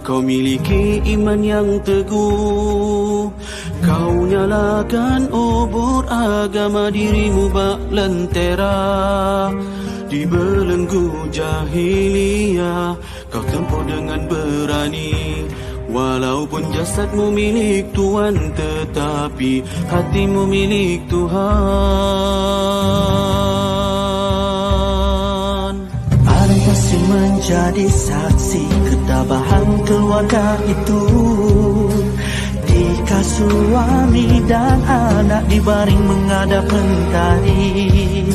kau miliki iman yang teguh. Kau nyalakan obor agama dirimu bak lentera. Di belenggu jahiliyah kau tempuh dengan berani. Walaupun jasadmu milik Tuhan, tetapi hatimu milik Tuhan. Ada masih menjadi saksi ketabahan keluarga itu. Jika suami dan anak dibaring menghadap mentari,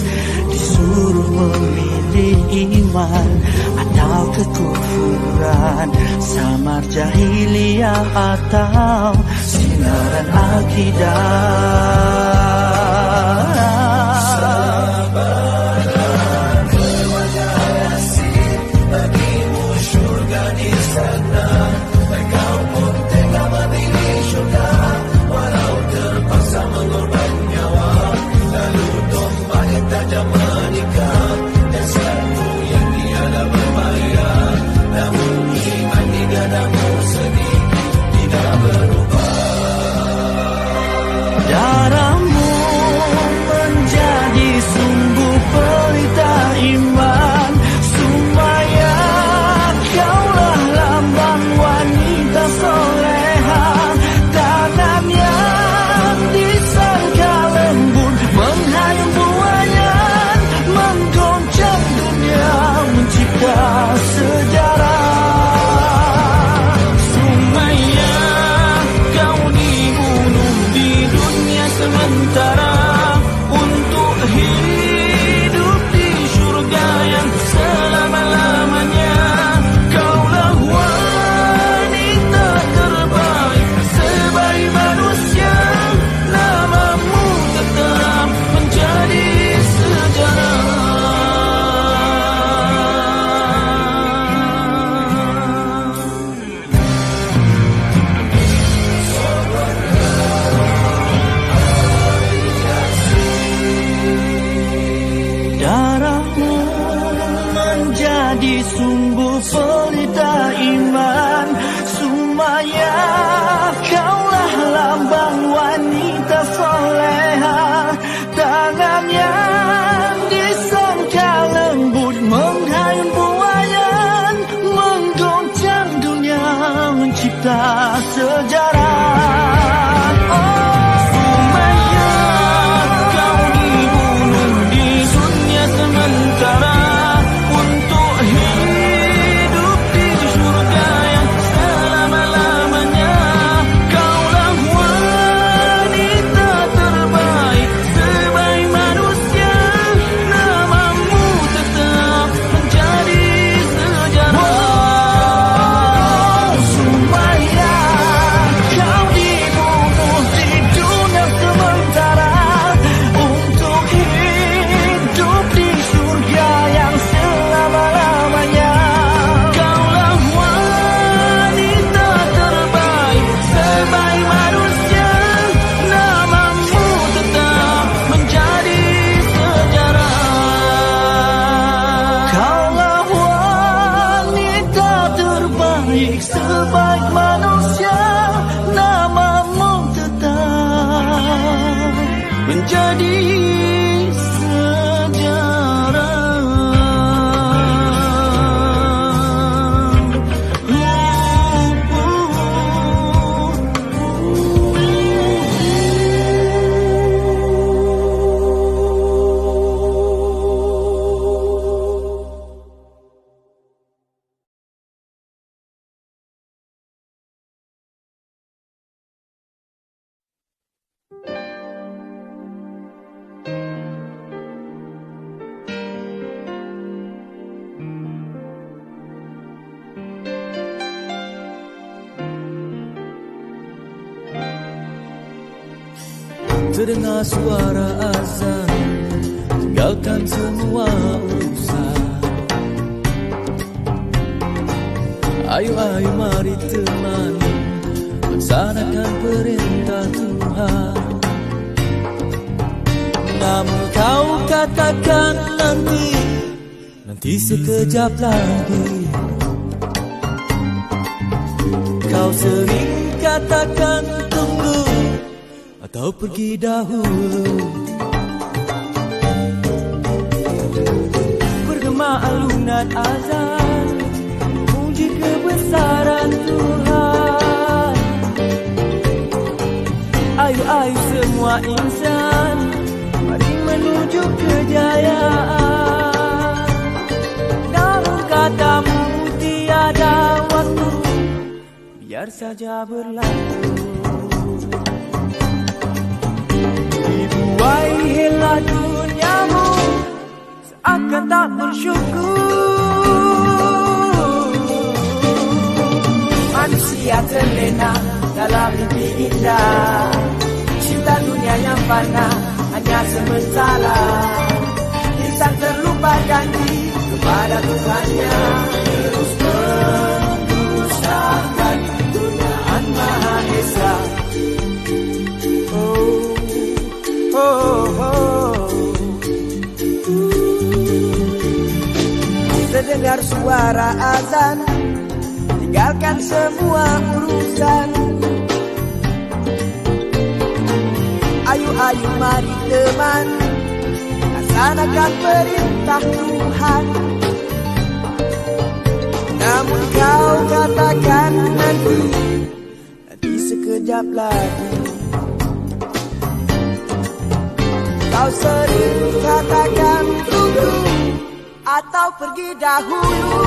disuruh memilih iman atau kekufuran, samar jahiliyah atau sinaran akidah. Sabarlah, keluarga asing, bagimu syurga di sana. Kau pun tengah memilih syurga, walau terpaksa mengorban nyawa. Lalu domba yang tajam menikah, dan satu yang tiada berbayar. Namun iman di dadamu sedikit tidak berubah. Darahmu menjadi sumbu pelita iman, supaya kaulah lambang wanita soleha. Tangan yang disangka lembut menghayun buayan, menggoncang dunia mencipta sejarah. Sumaya, kau dibunuh di dunia sementara untuk hidup di surga yang selama-lamanya. Kaulah wanita terbaik sebagai manusia, namamu tetap menjadi sejarah. Darahmu menjadi sumbu pelita iman, supaya kaulah lambang wanita soleha. Tangan yang disangka lembut menghayun buayan, menggoncang dunia mencipta sejarah. Sumaya, kau dibunuh di dunia sementara untuk hidup di surga yang selama-lamanya. Kaulah wanita terbaik sebagai manusia, namamu tetap menjadi sejarah. Supaya kau dibunuh di dunia sementara untuk hidup di surga yang selama-lamanya. Kaulah wanita terbaik sebagai manusia, namamu tetap menjadi sejarah. Kaulah wanita terbaik sebagai manusia, namamu tetap menjadi terdengar suara azan, tinggalkan semua urusan. Ayo, ayo mari temani, laksanakan perintah Tuhan. Namun kau katakan nanti sekejap lagi. Kau sering katakan tunggu atau pergi dahulu. Bergema alunan azan memuji kebesaran Tuhan. Ayo semua insan, mari menuju kejayaan. Namun katamu tiada waktu, biar saja berlalu. Dibuai hela duniamu seakan tak bersyukur. Manusia terlena dalam mimpi indah, cinta dunia yang fana hanya sementara. Insan terlupakan diri kepada Tuhannya, terus mendustakan Tuhan Maha Esa. Oh, oh, oh. Terdengar suara azan, tinggalkan semua urusan. Ayo mari teman, laksanakan perintah Tuhan. Namun kau katakan nanti sekejap lagi. Kau sering katakan tunggu atau pergi dahulu.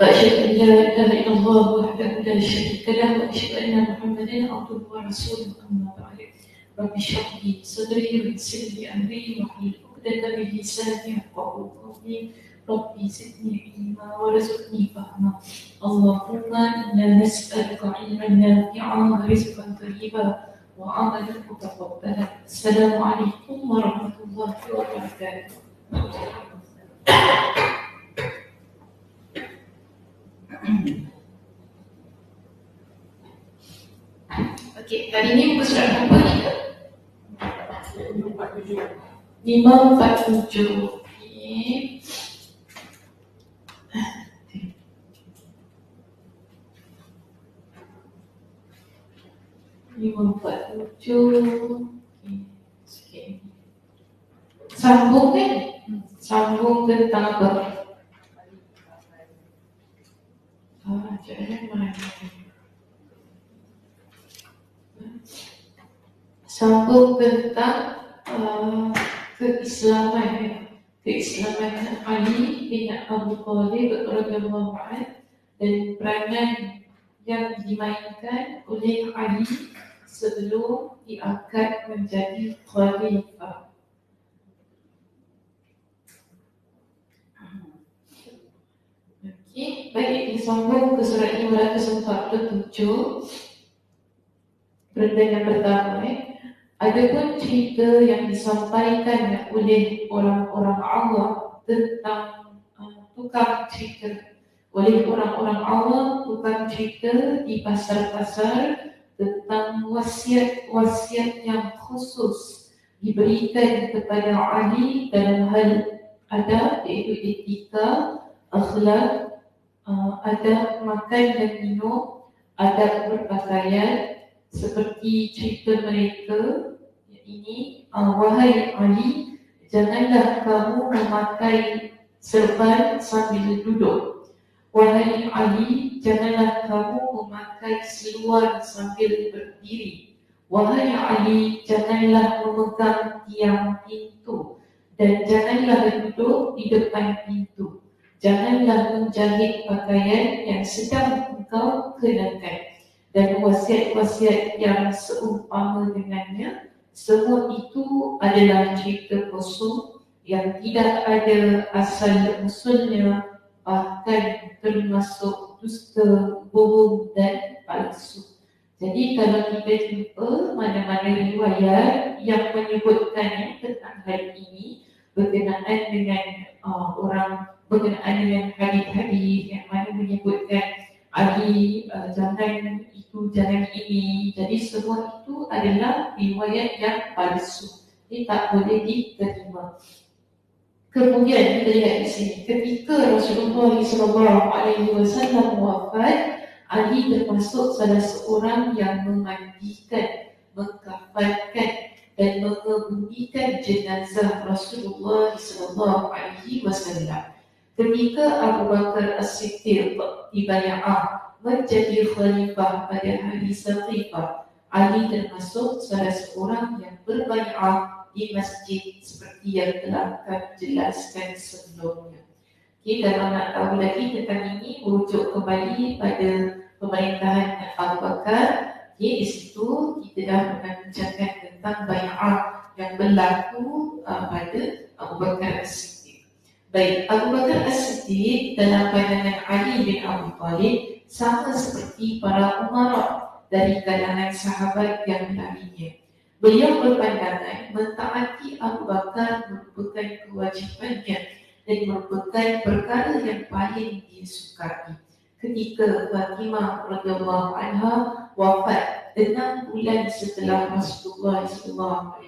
وأشهد أن لا إله إلا الله وحده لا شريك له وأشهد أن محمدا عبده ورسوله أما بعد رب اشرح لي صدري ويسر لي أمري واحلل عقدة من لساني يفقهوا قولي رب زدني علما وارزقني فهما اللهم إنا نسألك علما نافعا ورزقا طيبا وعملا متقبلا. السلام عليكم ورحمة الله وبركاته. Okey, hari ini muka surat berapa ni? 547. Okey. 547. Okey, sikit. Sambung kan? Sambung tentang apa? Jangan mana? Sambung tentang keislaman Ali bin Abi Thalib radhiyallahu anhu dan peranan yang dimainkan oleh Ali sebelum diangkat menjadi khalifah. Okey, baik, disambung ke surat 547. Perintah yang pertama, adapun cerita yang disampaikan oleh orang-orang Allah tentang tukang cerita di pasar-pasar tentang wasiat-wasiat yang khusus diberikan kepada Ali dalam hal adab, iaitu etika, akhlak, adab makan dan minum, adab berpakaian, seperti cerita mereka ini, wahai Ali, janganlah kamu memakai serban sambil duduk. Wahai Ali, janganlah kamu memakai seluar sambil berdiri. Wahai Ali, janganlah memegang tiang pintu dan janganlah duduk di depan pintu. janganlah menjahit pakaian yang sedang engkau kenakan. Dan wasiat-wasiat yang seumpama dengannya, semua itu adalah cerita kosong yang tidak ada asal usulnya, bahkan termasuk dusta, bohong dan palsu. Jadi kalau kita jumpa mana-mana riwayat yang menyebutkan tentang hal ini berkenaan dengan berkenaan dengan hadis-hadis yang mana menyebutkan Ali jangan itu, jangan ini. Jadi semua itu adalah riwayat yang palsu. Ini tak boleh diterima. Kemudian kita lihat di sini, ketika Rasulullah SAW wafat, Ali termasuk salah seorang yang memandikan, mengkafankan dan mengebumikan jenazah Rasulullah SAW. Ketika Abu Bakar As-Siddiq dibayar menjadi khalifah pada hari Saqifah, Ali termasuk salah seorang yang berbayar di masjid seperti yang telah kami jelaskan sebelumnya. Kita nak tahu lagi tentang ini, merujuk kembali pada pemerintahan Abu Bakar. Di situ kita dah pernah bincangkan tentang bayar yang berlaku pada Abu Bakar As-Siddiq. Baik, Abu Bakar As-Siddiq dalam pandangan Ali bin Abi Thalib sama seperti para umara dari kalangan sahabat yang lainnya. Beliau berpandangan mentaati Abu Bakar merupakan kewajipannya dan merupakan perkara yang paling disukai. Ketika Fatimah radhiyallahu anha wafat 6 bulan setelah Rasulullah SAW.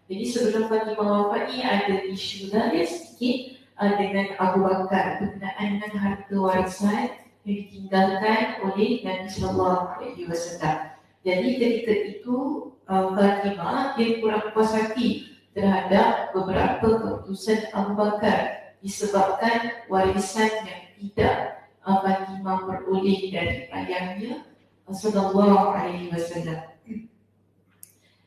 Jadi sebelum Fatimah wafat ni ada isu lain sedikit dengan Abu Bakar berkenaan dengan harta warisan yang ditinggalkan oleh Nabi SAW. Jadi ketika itu Fatimah dia kurang puas hati terhadap beberapa keputusan Abu Bakar disebabkan warisan yang tidak Fatimah peroleh dari ayahnya SAW.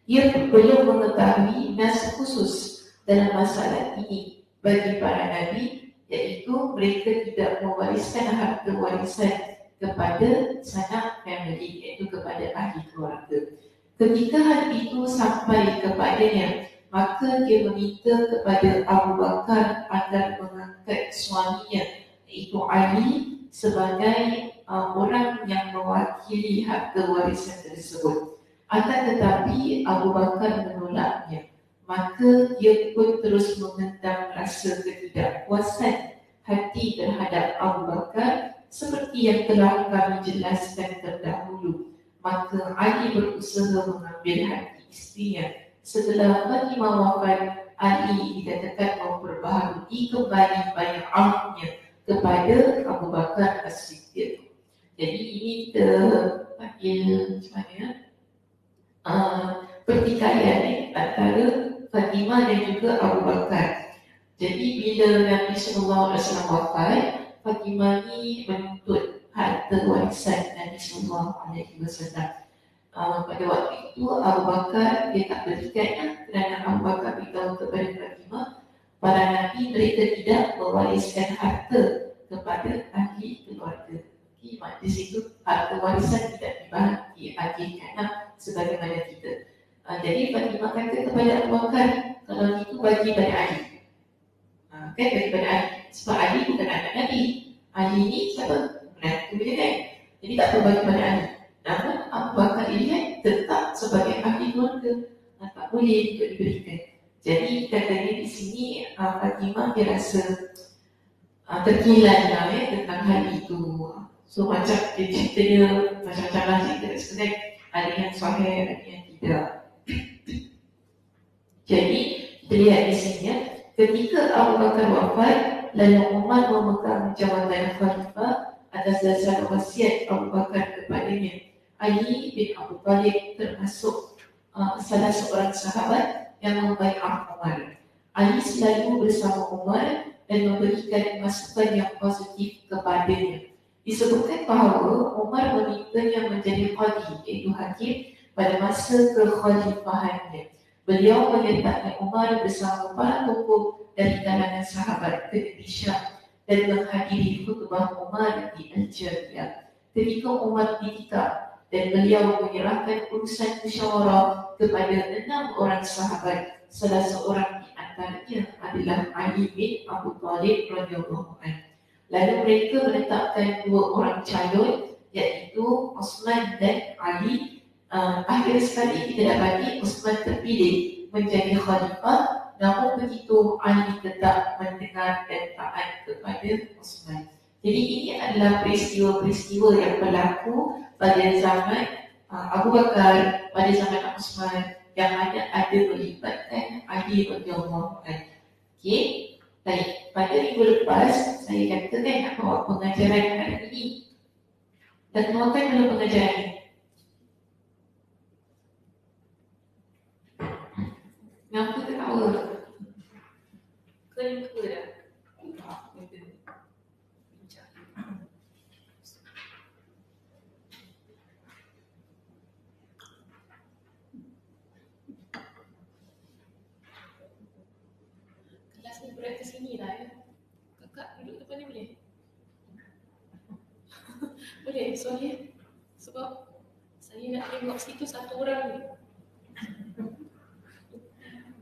Ia belum mengetahui nas khusus dalam masalah ini bagi para nabi, iaitu mereka tidak mewariskan harta warisan kepada sanak family, iaitu kepada ahli keluarga. Ketika hal itu sampai kepadanya, maka dia meminta kepada Abu Bakar agar mengangkat suaminya, iaitu Ali, sebagai orang yang mewakili harta warisan tersebut. Akan tetapi Abu Bakar menolaknya. Maka dia pun terus mengendam rasa ketidakpuasan hati terhadap Abu Bakar seperti yang telah kami jelaskan terdahulu. Maka Ali berusaha mengambil hati isterinya. Setelah Fatimah wafat, Ali dikatakan memperbaharui kembali bay'ahnya kepada Abu Bakar As-Siddiq. Jadi ini kita panggil macam mana? Pertikaian antara Fatimah dan juga Abu Bakar. Jadi bila Nabi SAW wafat, Fatimah ni menuntut harta warisan Nabi SAW. Pada waktu itu Abu Bakar dia tak berikan, kerana Abu Bakar beritahu kepada Fatimah, para Nabi mereka tidak mewariskan harta kepada ahli keluarga. Di situ harta warisan tidak diagihkan sebagaimana kita. Jadi Fatimah kata kepada Abu Bakar, kalau itu bagi pada Ali. Kan bagi pada Ali. Sebab Ali bukan anak Nabi. Ali ni siapa? Menantu dia kan. Jadi tak perlu bagi pada Ali. Namun Abu Bakar lihat tetap sebagai ahli keluarga, tak boleh untuk diberikan. Jadi katanya di sini Fatimah dia rasa terkilan tentang hal itu. So macam dia cerita dia macam-macam lah cerita sebenarnya, ada yang sahih, ada yang tidak. Jadi kita lihat di sini ketika Abu Bakar wafat, lalu Umar memegang jabatan khalifah atas dasar wasiat Abu Bakar kepadanya. Ali bin Abi Thalib termasuk salah seorang sahabat yang membai'ah Umar. Ali selalu bersama Umar dan memberikan masukan yang positif kepadanya. Disebutkan bahawa Umar memintanya menjadi qadi, iaitu hakim, pada masa kekhalifahannya. Beliau menyertai Umar bersama para tokoh dari kalangan sahabat ke negeri Syam dan menghadiri khutbah Umar di Al-Jariyah. Ketika Umar ditikam dan beliau menyerahkan urusan musyawarah kepada 6 orang sahabat. Salah seorang di antaranya adalah Ali bin Abu Talib radhiyallahu anhu. Lalu mereka menetapkan 2 orang calon, iaitu Osman dan Ali. Akhir sekali kita dapati Osman terpilih menjadi khalifah, namun begitu Ali tetap mendengar dan taat kepada Osman. Jadi ini adalah peristiwa-peristiwa yang berlaku pada zaman Abu Bakar, pada zaman Osman, yang ada melibatkan Ali radhiyallahu anhu. Okey, baik. Pada minggu lepas saya katakan nak bawa pengajaran hari ini. Dan keluarkan dulu pengajaran ini. Kenapa ketawa? Kenapa dah? Kelas ni berat ke sini lah ya. Kakak duduk depan ni boleh? Boleh, soalnya sebab saya nak tengok situ satu orang ni.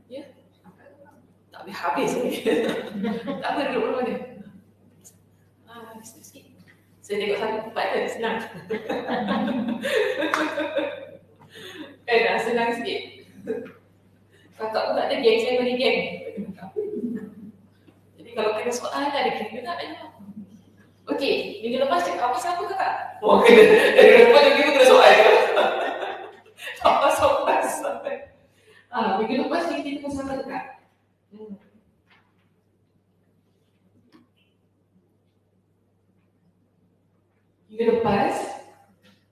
Ya? Tak habis ni. Tak apa, duduk mana? Sikit. Saya tengok satu tempat kan, senang. Senang sikit. Kakak pun tak ada geng, saya beri geng. Jadi kalau kena soalan ada geng juga tak ada. Okey, minggu lepas cakap apa siapa kakak? Oh, kena. Dari lepas minggu kena soal. Tak pasal. Minggu lepas kita pasal apa kakak? Minggu lepas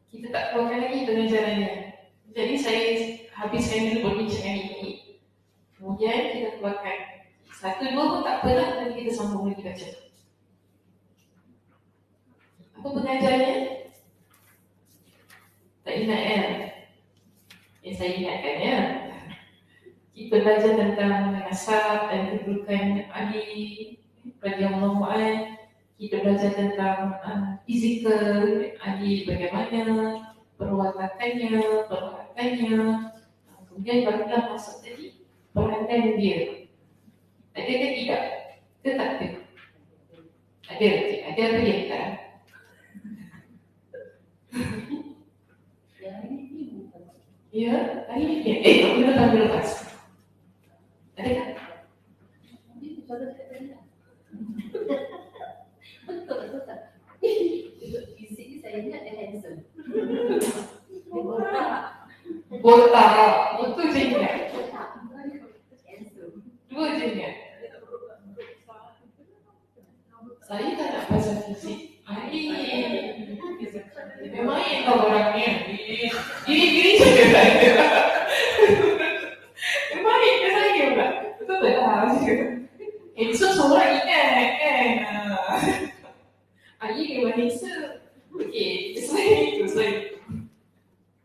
kita tak keluarkan lagi pengajarannya. Jadi saya habiskan dulu perbincangan ini. Kemudian kita keluarkan 1, 2 pun tak apalah, nanti kita sambung lagi baca. Apa pengajarannya? Tak ingat ya? Saya ingatkan ya. Kita belajar tentang nasab dan kedudukan Ali radhiyallahu anhu. Kita belajar tentang fizikal Ali, bagaimana perwatakannya, kemudian barulah masuk tadi peranan dia. Ada ke tidak? Ke tak ada? Ada apa yang tak? Ya, hari ni dia. Kita tak boleh lepas. Ada tak? Betul. Fisik ni saya ingat dia handsome. Botak. Betul je ingat. Dua je ingat. Saya tak nak pasal fisik. Dia main tau orangnya. Diri je dia tak ada. Dia main ke saya pula. Betul tak lah. So seorang ingat kan. Ali memang handsome. Okey, selain itu.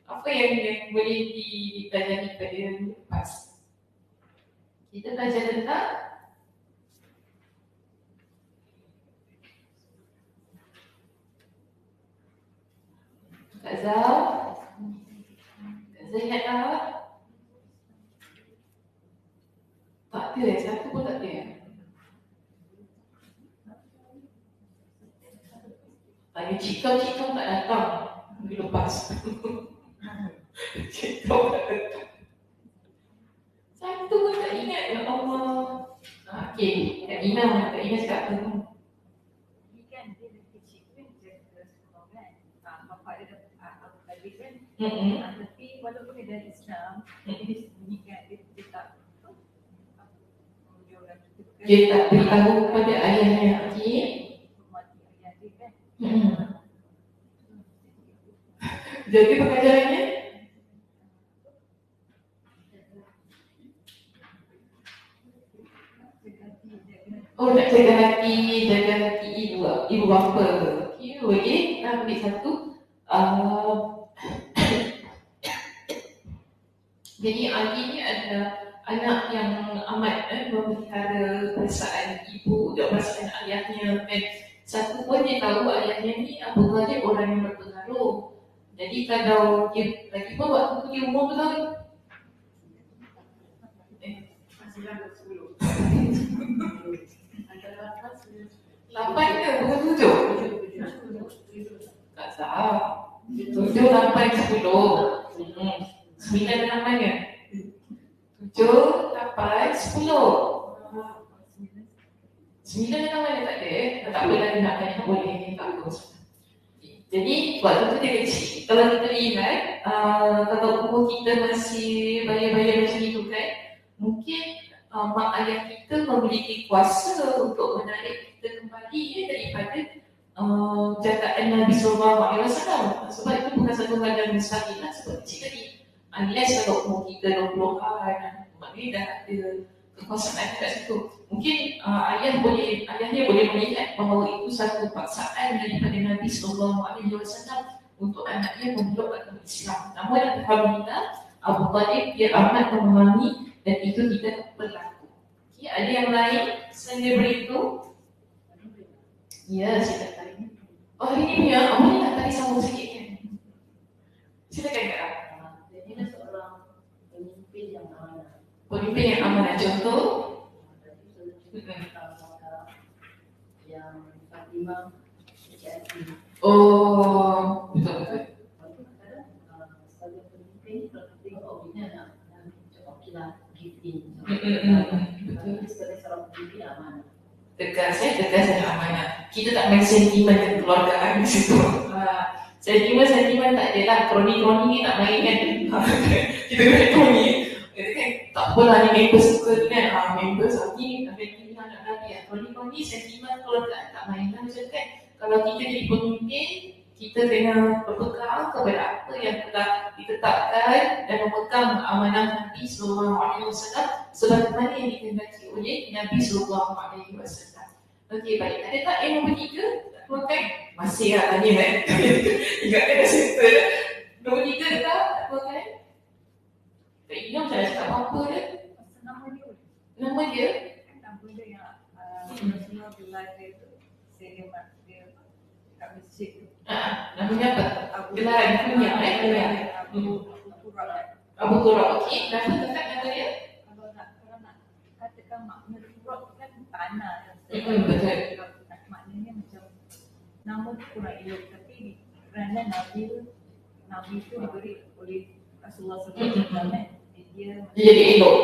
Apa yang boleh dipelajari pada lepas? Kita belajar tentang Kak Zah ingat tak? Tak ada, satu pun tak ada. Tanya cikau tak datang minggu lepas. Cikau tak datang. Satu pun tak ingat, ya Allah. Okey, Kak Ina cakap apa tu? Ini kan dia dari kecil kan dia sekolah kan. Bapak dia dah balik kan. Tapi walaupun dia dari Islam, dia sembunyikan dia tak Dia tak beritahu kepada ayahnya. Okey. mati ayah dia kan. Jadi pengajarannya nak jaga hati ibu bapa. Okey, kita ambil satu. Jadi Ali ni adalah anak yang amat memelihara perasaan ibu dan perasaan ayahnya kan. Satu pun dia tahu ayahnya ni Abu Talib orang yang berpengaruh. Jadi kalau dia lagi pun waktu tu dia umur berapa? Masih lama 10. Antara 8 ke? Bukan 7? Tak salah. 7, 8, 10. 9 dan 8 kan? 7, 8, 10. 9 dan 8 dia tak ada. Tak apalah dia nak tanya boleh. Tak apa. Jadi waktu tu dia kecil. Kalau kita ingat, kalau umur kita masih bayar-bayar macam itu kan, mungkin mak ayah kita memiliki kuasa untuk menarik kita kembali daripada jagaan Nabi SAW. Sebab itu bukan satu hal yang mustahil lah seperti cik tadi. Unless kalau umur kita 20-an, maknanya dah ada kekuasaan kat situ. Mungkin ayahnya boleh melihat bahawa itu satu paksaan daripada Nabi SAW untuk anaknya memeluk agama Islam. Namun alhamdulillah Abu Talib dia amat memahami dan itu tidak berlaku. Okay, ada yang lain selain daripada itu? Ya, silakan. Oh, hari ni punya, awak ni nak tarik sambung sikit kan? Silakan Kak. Dia seorang pemimpin yang amanah. Pemimpin yang amanah, contoh? Yang Fatimah Syekh. Oh, betul-betul. Sebagai pemimpin, kalau kita tengok dia nak cakap okeylah, give in. Betul. Sebagai seorang pemimpin amanah. Tegas dan amanah. Kita tak main sentimen kekeluargaan di situ. Sentimen tak ada lah. Kroni-kroni ni tak main kan. Kita kena kroni. Kita kan tak apalah ni member suka tu kan. Member lagi anak lagi. Kroni-kroni sentimen kekeluargaan tak main lah macam kan. Kalau kita jadi pemimpin, kita kena berpegang kepada apa yang telah ditetapkan dan memegang amanah Nabi SAW sebagaimana yang dikehendaki oleh Nabi SAW. Okey, baik. Ada tak yang nombor 3? Tak keluarkan? Masih lah tanya kan? Ingatkan dah settle. Nombor 3 tak? Tak keluarkan? Tak ingat macam nak cakap apa-apa dia? Nama dia? Nama dia yang Rasulullah belajar tu. Saya dia kat masjid tu. Namanya apa? Gelaran kunyah Abu Turab. Okey, kenapa tetap nama dia? Kalau nak katakan makna turab kan tanah. Betul. Maknanya macam nama tu kurang elok, tapi kerana Nabi tu diberi oleh Rasulullah SAW, dia jadi elok.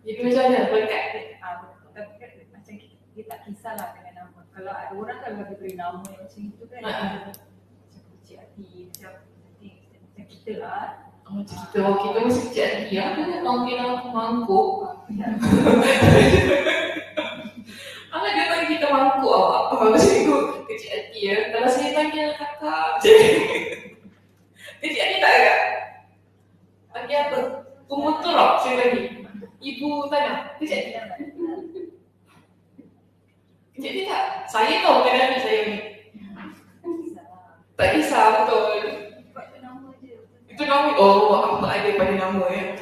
Jadi macam mana? Berkat. Macam dia tak kisahlah dengan nama. Kalau ada orang kan bagi beri nama yang macam itu kan, macam kecil hati, macam kita lah. Kita mesti kecil hati. Apa yang kau kira mangkuk? Mana dia panggil kita mangkuk apa? Macam itu kecil hati ya. Kalau saya panggil kakak, kecil hati tak agak? Panggil apa? Umur turap saya panggil. Ibu tanah, kecil hati tak? Kecil hati tak? Saya tahu kan Nabi saya ni. Tak kisah betul. Itu nama. Oh, apa ada pada nama ya?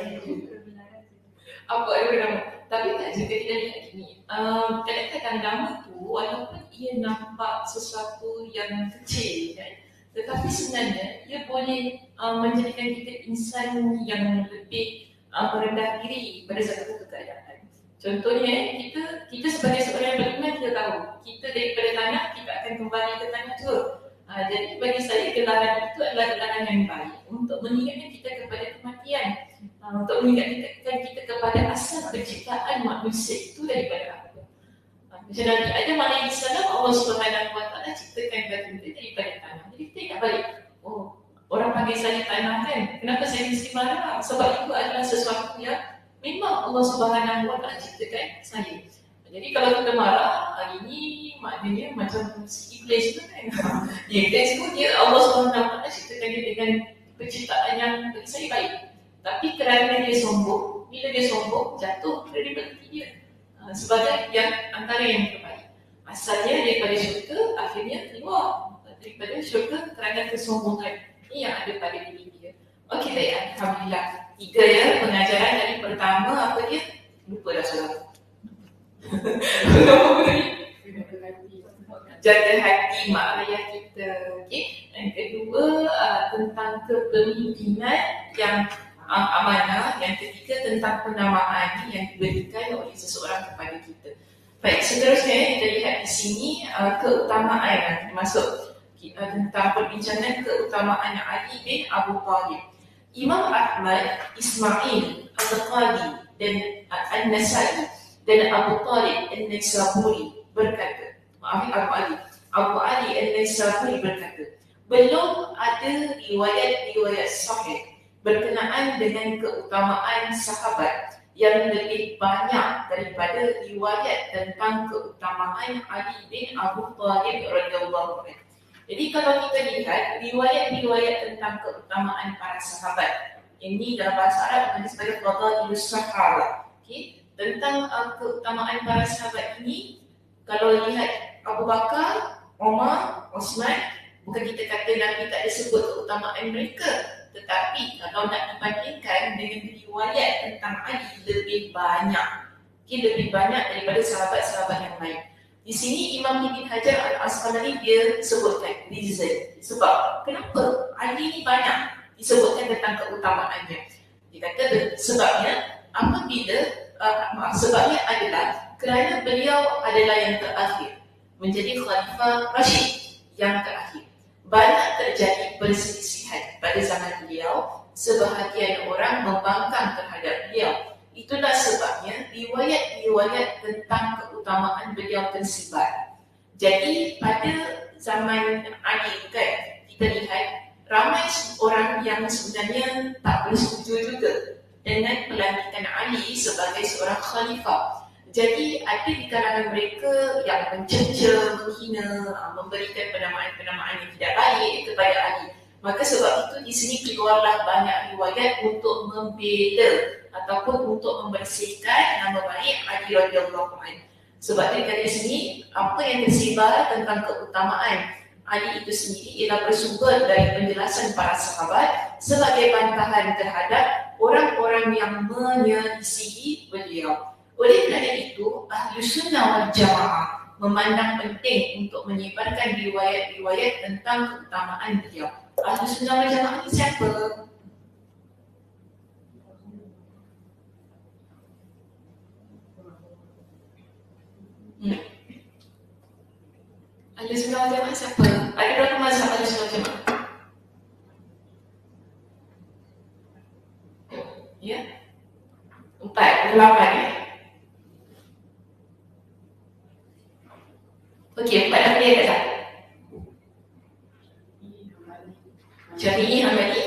Apa ada pada nama? Tapi tak juga kita lihat gini. Kadang-kadang nama tu walaupun ia nampak sesuatu yang kecil kan, tetapi sebenarnya ia boleh menjadikan kita insan yang lebih merendah diri pada satu keadaan. Contohnya kita sebagai seorang yang beriman, kita tahu kita daripada tanah kita akan kembali ke tanah tu. Jadi bagi saya gelaran itu adalah gelaran yang baik untuk mengingatkan kita kepada kematian, untuk mengingatkan kita kepada asal penciptaan manusia itu daripada apa. Macam Nabi Adam alaihissalam, Allah Subhanahu Wa Taala ciptakan baginda daripada tanah. Jadi kita ingat balik, oh orang panggil saya tanah kan, kenapa saya mesti marah? Sebab itu adalah sesuatu yang memang Allah Subhanahu Wa Taala ciptakan saya. Jadi kalau kita marah, hari ini maknanya macam si iblis tu kan. Iblis tu dia Allah SWT ciptakan dia dengan penciptaan yang bagi saya baik. Tapi kerana dia sombong, bila dia sombong, jatuh kredibiliti dia sebagai yang antara yang terbaik. Asalnya daripada syurga, akhirnya keluar daripada syurga kerana kesombongan. Ini yang ada pada diri dia. Okey, baik. Alhamdulillah. 3 ya pengajaran dari pertama apa dia? Lupa dah soalan. Jaga hati mak ayah kita. Okey. Yang kedua tentang kepemimpinan yang amanah. Yang ketiga tentang penamaan yang diberikan oleh seseorang kepada kita. Baik, seterusnya kita lihat di sini keutamaan termasuk tentang perbincangan keutamaan Ali bin Abu Talib. Imam Ahmad, Ismail, Al-Qadi dan An-Nasai dan Abu Talib An-Naisaburi berkata, Abu Ali An-Naisaburi berkata, belum ada riwayat-riwayat sahih berkenaan dengan keutamaan sahabat yang lebih banyak daripada riwayat tentang keutamaan Ali bin Abu Talib radhiyallahu anhu. Jadi kalau kita lihat riwayat-riwayat tentang keutamaan para sahabat, ini dalam bahasa Arab disebut sebagai fadailus sahabat. Okey, tentang keutamaan para sahabat ini, kalau lihat Abu Bakar, Umar, Osman, bukan kita kata Nabi tak disebut keutamaan mereka, tetapi kalau nak dibandingkan dengan riwayat tentang Ali lebih banyak. Okay, lebih banyak daripada sahabat-sahabat yang lain. Di sini Imam Ibn Hajar Al-Asqalani dia sebutkan reason. Sebab kenapa Ali ni banyak disebutkan tentang keutamaannya. Dia kata sebabnya sebabnya adalah kerana beliau adalah yang terakhir menjadi Khalifah Rashid yang terakhir. Banyak terjadi perselisihan pada zaman beliau, sebahagian orang membangkang terhadap beliau. Itulah sebabnya riwayat-riwayat tentang keutamaan beliau tersebar. Jadi pada zaman Ali kan, kita lihat ramai orang yang sebenarnya tak bersetuju juga dengan pelantikan Ali sebagai seorang khalifah. Jadi ada di kalangan mereka yang mencerca, menghina, memberikan penamaan-penamaan yang tidak baik kepada Ali. Maka sebab itu di sini keluarlah banyak riwayat untuk membela ataupun untuk membersihkan nama baik Ali radhiyallahu anhu. Sebab dari sini apa yang tersebar tentang keutamaan Ali itu sendiri ialah bersumber dari penjelasan para sahabat sebagai bantahan terhadap orang-orang yang menyelisihi beliau. Oleh kerana itu, Ahlu Sunnah wal Jamaah memandang penting untuk menyebarkan riwayat-riwayat tentang keutamaan beliau. Ahlu Sunnah wal Jamaah ini siapa? Ahlu Sunnah wal Jamaah siapa? Ada berapa mazhab Ahlu Sunnah wal Jamaah? Ya? 4, 8 ya? Okey, 4 apa dia kata? Syafi'i, Hambali,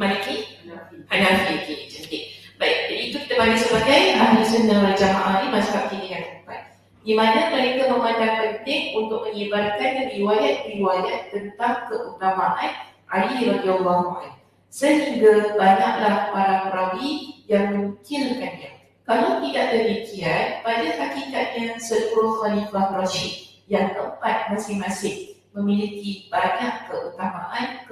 Maliki, Hanafi. Okey, cantik. Baik, jadi itu kita bagi sebagai Ahli Sunnah wal Jamaah ni mazhab kita yang keempat. Di mana mereka memandang penting untuk menyebarkan riwayat-riwayat tentang keutamaan Ali radhiyallahu anhu. Sehingga banyaklah para perawi yang menukilkannya. Kalau tidak demikian, pada hakikatnya seluruh Khalifah Rashid yang keempat masing-masing memiliki banyak keutamaan.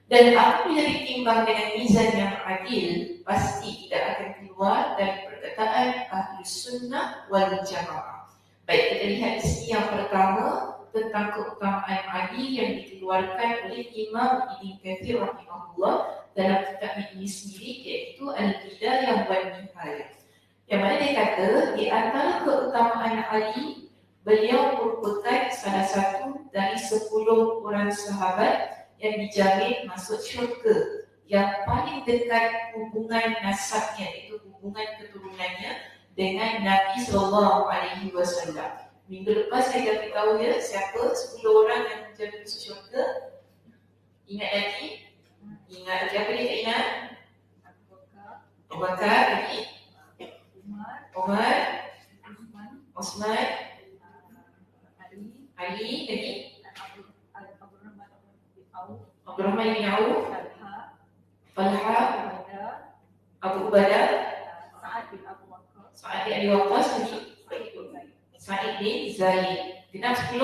Dan apabila ditimbang dengan mizan yang adil, pasti tidak akan keluar dari perkataan Ahlus Sunnah wal Jamaah. Baik, kita lihat di sini yang pertama tentang keutamaan Ali yang dikeluarkan oleh Imam Ibn Katsir rahimahullah dalam kitab ini sendiri, iaitu Al-Bidayah wan Nihayah. Yang mana dia kata, di antara keutamaan Ali, beliau merupakan salah satu dari 10 orang sahabat yang dijamin masuk syurga, yang paling dekat hubungan nasabnya, iaitu hubungan keturunannya dengan Nabi SAW. Minggu lepas saya dah beritahu ya, siapa 10 orang yang dijamin masuk syurga. Ingat lagi? Ingat lagi apa dia tak ingat? Abu Bakar lagi? Umar, Osman, Ali lagi? Abdurrahman bin Auf, Talha, Abu Ubadah, Sa'ad bin Abi Waqqas, Sa'id bin Zaid. Kita 10?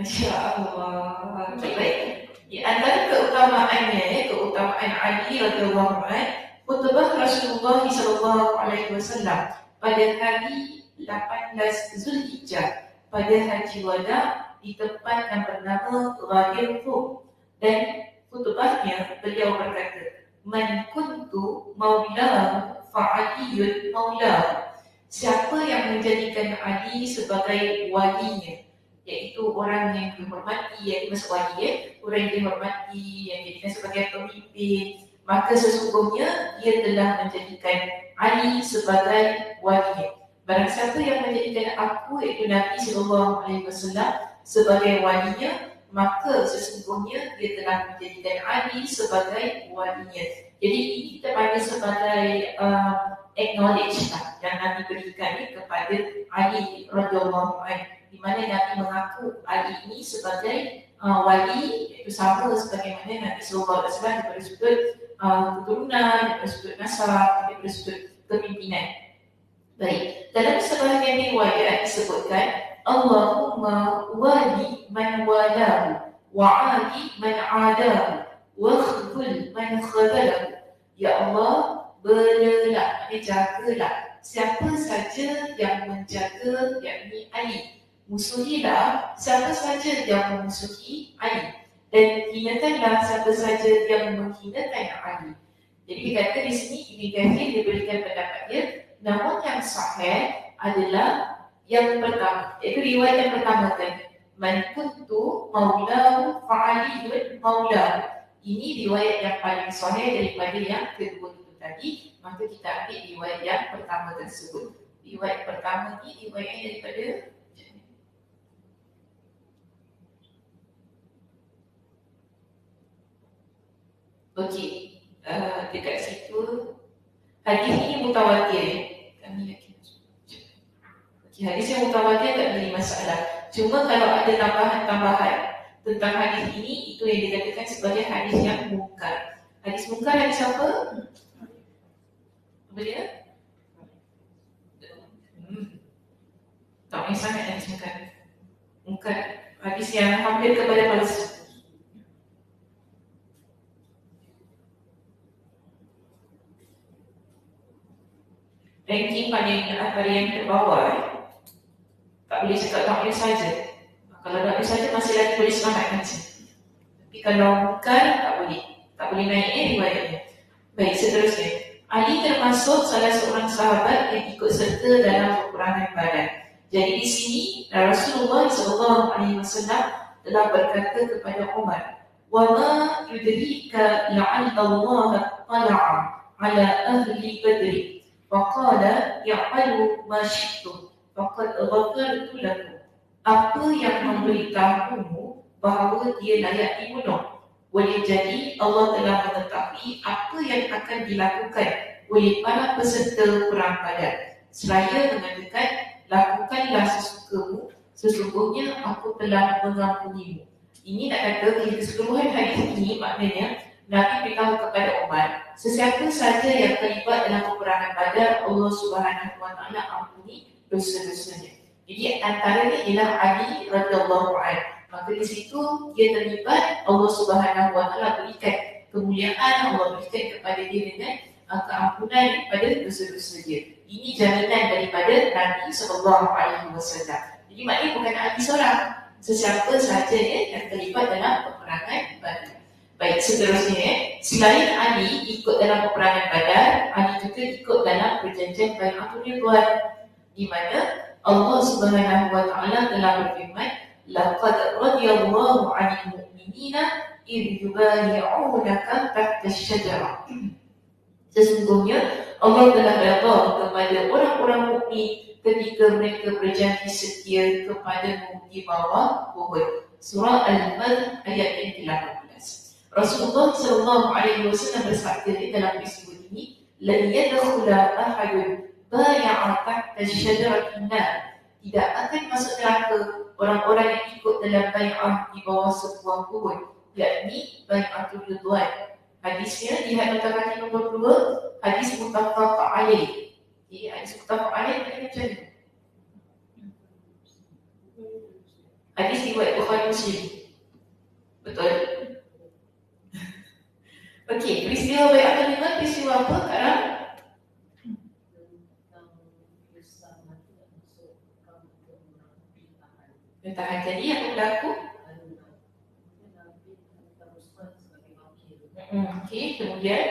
Masya Allah. Baik. Di antara keutamaannya, keutamaan Ali radhiyallahu anhu, khutbah Rasulullah sallallahu alaihi wasallam pada hari 18 Zulhijjah pada Haji Wada di tempat yang bernama Ghadir Rum, dan khutbahnya beliau berkata, "Man kuntu maulahu fa'aliyun maulahu." Siapa yang menjadikan Ali sebagai walinya, iaitu orang yang dihormati, yang masuk wali, orang yang dihormati, yang dijadikan sebagai pemimpin, maka sesungguhnya dia telah menjadikan Ali sebagai walinya. Barang siapa yang menjadikan aku, iaitu Nabi SAW, sebagai walinya, maka sesungguhnya dia telah menjadikan Ali sebagai walinya. Jadi ini kita panggil sebagai acknowledge lah yang Nabi berikan kepada Ali radhiyallahu anhu, di mana Nabi mengaku Ali ini sebagai wali, iaitu sama sebagaimana Nabi SAW daripada sudut keturunan, daripada sudut nasab, daripada sudut kepimpinan. Baik, dalam sebahagian riwayat disebutkan, Allahumma wali man walahu wa adi man adahu wa khudul man khadalahu. Ya Allah, belalah, jagalah siapa saja yang menjaga, yakni Ali. Musuhilah siapa saja yang memusuhi Ali, dan hinakanlah siapa saja yang menghinakan Ali. Jadi dikata di sini Ibn Kathir diberikan pendapat dia, namun yang sahih adalah yang pertama, iaitu riwayat yang pertama tadi, man kuntu maulahu fa'aliyun maulahu. Ini riwayat yang paling sahih daripada yang kedua itu tadi, maka kita ambil riwayat yang pertama tersebut. Riwayat pertama ni riwayat daripada dekat situ hadis ini mutawatir. Kami yakin. Hadis yang mutawatir tak ada masalah. Cuma kalau ada tambahan-tambahan tentang hadis ini, itu yang dikatakan sebagai hadis yang mungkar. Hadis mungkar hadis apa? Apa dia? Tak main sangat hadis mungkar. Mungkar hadis yang hampir kepada palsu. Ranking paling antara yang terbawah, tak boleh cakap tak boleh saja. Kalau tak boleh saja masih lagi boleh selamatkan je. Tapi kalau bukan, tak boleh naik riwayatnya. Baik, seterusnya, Ali termasuk salah seorang sahabat yang ikut serta dalam peperangan Badar. Jadi di sini Rasulullah SAW telah berkata kepada Umar, "Wa ma yudrika la'alla Allah tala'a ala ahli Badr." Faqala ya'malu ma syi'tum faqad ghafartu lakum. Apa yang memberitahumu bahawa dia layak dibunuh? Boleh jadi Allah telah mengetahui apa yang akan dilakukan oleh para peserta perang Badar. Seraya mengatakan, lakukanlah sesukamu, sesungguhnya aku telah mengampunimu. Ini nak kata keseluruhan hadis ini maknanya Nabi beritahu kepada Umar, sesiapa saja yang terlibat dalam peperangan Badar, Allah Subhanahu Wa Taala ampuni dosa-dosanya. Jadi antaranya ialah Ali radhiyallahu anhu. Maka di situ dia terlibat, Allah Subhanahu Wa Taala berikan kemuliaan, Allah berikan kepada dia dengan keampunan daripada dosa-dosa dia. Ini jaminan daripada Nabi SAW. Jadi maknanya bukan Ali seorang, sesiapa saja yang terlibat dalam peperangan Badar. Baik, seterusnya, selain Ali ikut dalam peperangan Badar, Ali juga ikut dalam perjanjian Bai'atul Ridwan, di mana Allah Subhanahu Wa Taala telah berfirman, "Laqad radiyallahu 'anil mu'minina idh yubayi'unaka tahta asy-syajarah." Sesungguhnya Allah telah redha kepada orang-orang mukmin ketika mereka berjanji setia kepadamu di bawah pohon. Surah Al-Mulk ayat yang ke-18. Rasulullah SAW bersabda dalam peristiwa ini, "La yadkhula ahadun bai'a tahta asy-syajarati nar." Tidak akan masuk neraka orang-orang yang ikut dalam bai'ah di bawah sebuah pohon, yakni Bai'atul Ridwan. Hadisnya di hadis nombor 2, hadis muttafaq alaih. Jadi hadis muttafaq alaih macam mana? Hadis riwayat Bukhari Muslim. Betul? Okey, peristiwa bai'ah kelima, peristiwa apa sekarang? Tahan. Jadi apa berlaku? Okey, kemudian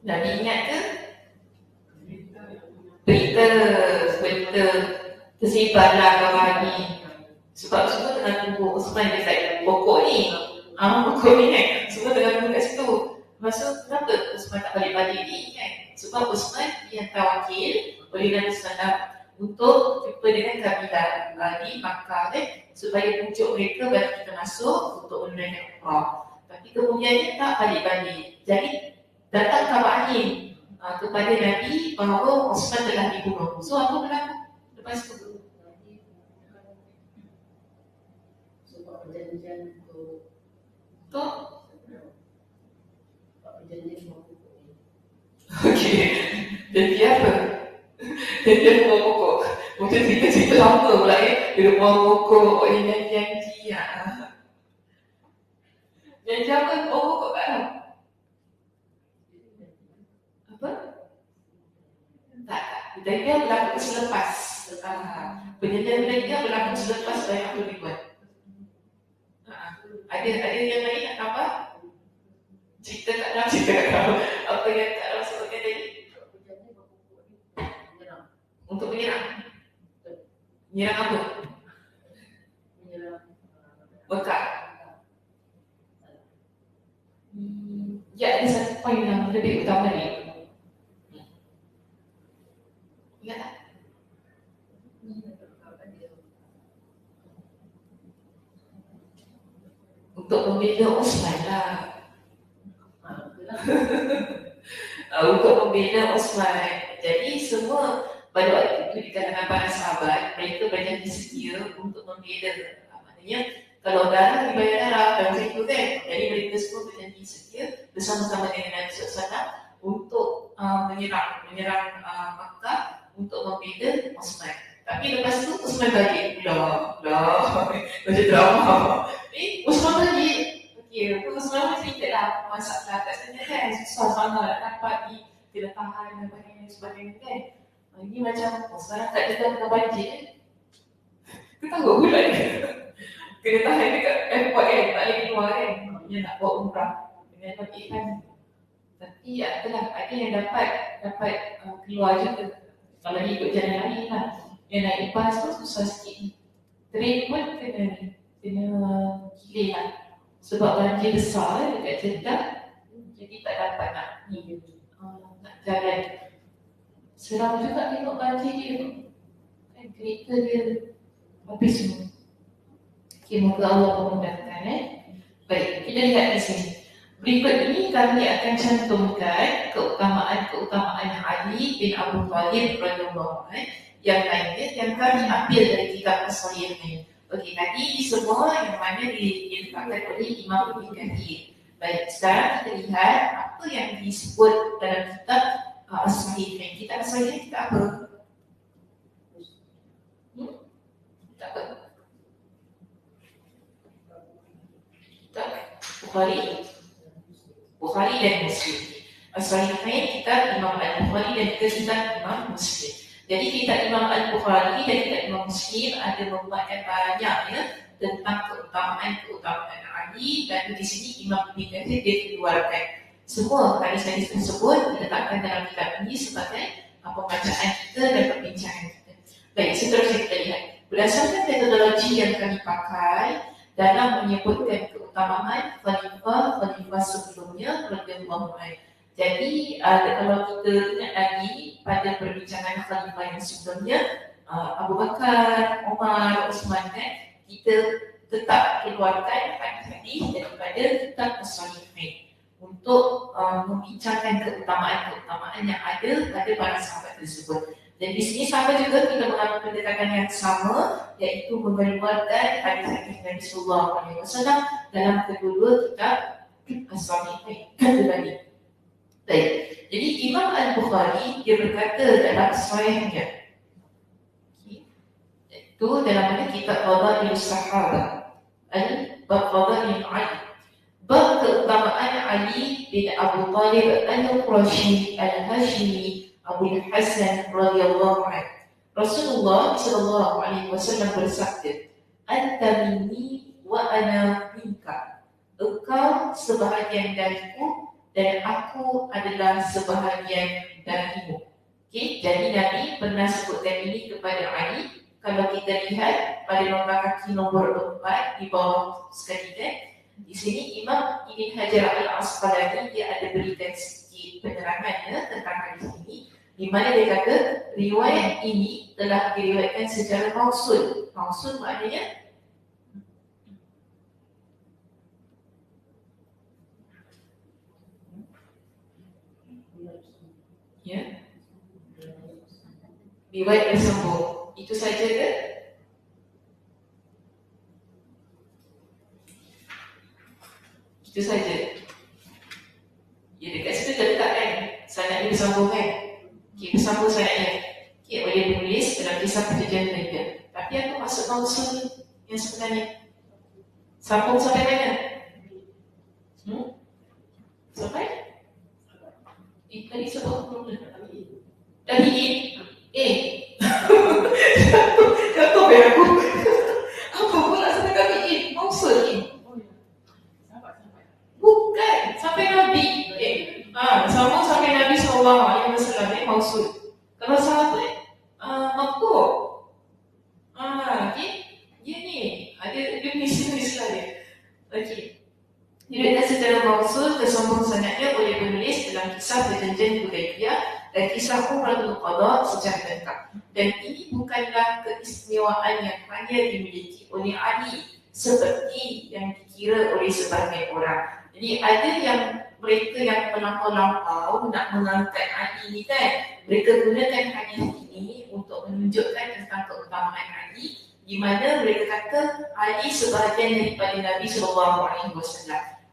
Nabi ingat ke? Berita tersebarlah kawan ni. Sebab semua tengah tunggu Osman dekat pokok ni. Pokok ni kan, semua tengah tunggu kat situ. Maksud kenapa Osman tak balik-balik ni kan? Sebab Osman dihantar wakil oleh Nabi SAW untuk jumpa dengan kabilah di Makkah kan, supaya pujuk mereka bagi kita masuk untuk menunaikan umrah. Tapi kemudiannya tak balik-balik. Jadi datang kabar angin kepada Nabi bahawa Osman telah dibunuh. So apa berlaku lepas itu? Sebab perjanjian untuk perjanjian pokok ni. Okey. Jadi apa? Jadi rumah pokok. Mungkin cerita lama pula di rumah pokok ini janji. Janji apa? Pokok kat dalam? Apa? Tak. Dan dia berlaku selepas. Perjanjian dia berlaku selepas bai'ah tu dibuat. Ada yang lain nak tambah? Cerita kat dalam. Apa yang kat dalam sebutkan tadi? Untuk menyerang. Menyerang apa? Menyerang Mekah. Ya, ada satu poin yang lebih utama ni. Ingat tak? Untuk membela Osman lah. Untuk membela Osman. Jadi semua pada waktu itu di kalangan para sahabat, mereka berjanji setia untuk membela. Maknanya kalau darah dibayar darah dan macam itu kan. Jadi mereka semua berjanji setia bersama-sama dengan Nabi SAW untuk menyerang Makkah untuk membela Osman. Tapi lepas tu Osman balik pula. Macam drama. Osman balik. Okey, Osman pun cerita lah masalah kat sana kan. Susah sangat nak dapat di keletahan dan sebagainya kan. Ini macam sekarang kat kita kena banjir kan. Kita tahu pula dia. Kena tahan dekat airport kan. Tak boleh keluar kan. Dia nak buat umrah dengan pakai ikan. Tapi itulah, ada yang dapat keluar juga. Kalau ikut jalan lain lah. Yang naik bas tu susah sikit. Train pun kena gilih lah. Sebab banjir besar dekat Jeddah. Jadi tak dapat nak jalan. Seram juga tengok banjir dia. Kan kereta dia habis semua. Okay, moga Allah memudahkan Baik, kita lihat di sini. Berikut ini kami akan cantumkan keutamaan Ali bin Abu Thalib radhiyallahu anhu yang lainnya yang kami ambil dari kitab As-Sahihain. Okey, tadi semua yang mana diletakkan oleh Imam Ibn Katsir. Baik, sekarang kita lihat apa yang disebut dalam kitab As-Sahihain. Kitab As-Sahihain kita apa? Kita apa? Kitab Bukhari dan Muslim. As-Sahihain kitab Imam Al-Bukhari dan kitab Imam Muslim. Jadi kitab Imam Al-Bukhari dan kitab Imam Muslim ada memuatkan banyaknya tentang keutamaan Ali, dan di sini Imam Ibn Katsir dia keluarkan semua hadis-hadis tersebut diletakkan dalam kitab ini sebagai pembacaan kita dan perbincangan kita. Baik, seterusnya kita lihat. Berdasarkan metodologi yang kami pakai dalam menyebutkan keutamaan khalifah sebelumnya radhiyallahu anhu. Jadi kalau kita ingat lagi pada perbincangan khalifah yang sebelumnya, Abu Bakar, Umar, Uthman kan, kita tetap keluarkan hadis-hadis daripada kitab As-Sahihain untuk membincangkan keutamaan yang ada pada para sahabat tersebut. Dan di sini sama juga kita mengambil pendekatan yang sama, iaitu mengeluarkan hadis-hadis Nabi Sallallahu Alaihi Wasallam dalam kedua kitab As-Sahihain tadi. Baik. Jadi Imam Al-Bukhari dia berkata dalam sahihnya. Itu dalam mana kitab Fadailus Sahabah. Bab Fadail Ali. Bab keutamaan Ali bin Abu Talib Al-Qurashi Al-Hashimi Abu Hasan radhiyallahu anhu. Rasulullah sallallahu alaihi wasallam bersabda, "Anta minni wa ana minka." Engkau sebahagian dariku dan aku adalah sebahagian darimu. Okey, jadi Nabi pernah sebutkan ini kepada Ali. Kalau kita lihat pada nombor kaki nombor 4 di bawah sekali kan, di sini Imam Ibn Hajar Al-Asqalani dia ada berikan sedikit penerangannya tentang hadis ini, di mana dia kata riwayat ini telah diriwayatkan secara mausul. Mausul maknanya ya, riwayat bersambung. Itu saja ke? Itu saja. Ya, dekat situ dah letak kan sanad ni bersambung kan. Okay, bersambung sanadnya. Okay, boleh ditulis dalam kisah perjanjian Hudaibiyah. Tapi apa maksud mausul yang sebenarnya? Sambung sampai mana? Sampai? Tadi sebut belum Tabi'in. Jatuh biar aku. Apa pula sampai tabi'in? Mausul ni. Bukan, sampai Nabi. Sama sampai Nabi SAW ni mausul. Kalau sahabat maqtu'. Okay. Dia ni ada dia misi lah dia. Okey. Diriwayatkan secara mausul, tersambung sanadnya boleh menulis dalam kisah perjanjian Hudaibiyah dan kisah Umratul Qadha secara lengkap. Dan ini bukanlah keistimewaan yang hanya dimiliki oleh Ali seperti yang dikira oleh sebahagian orang. Jadi ada yang mereka yang melampau-lampau nak mengangkat Ali ni kan, mereka gunakan hadis ini untuk menunjukkan tentang keutamaan Ali, di mana mereka kata Ali sebahagian daripada Nabi SAW.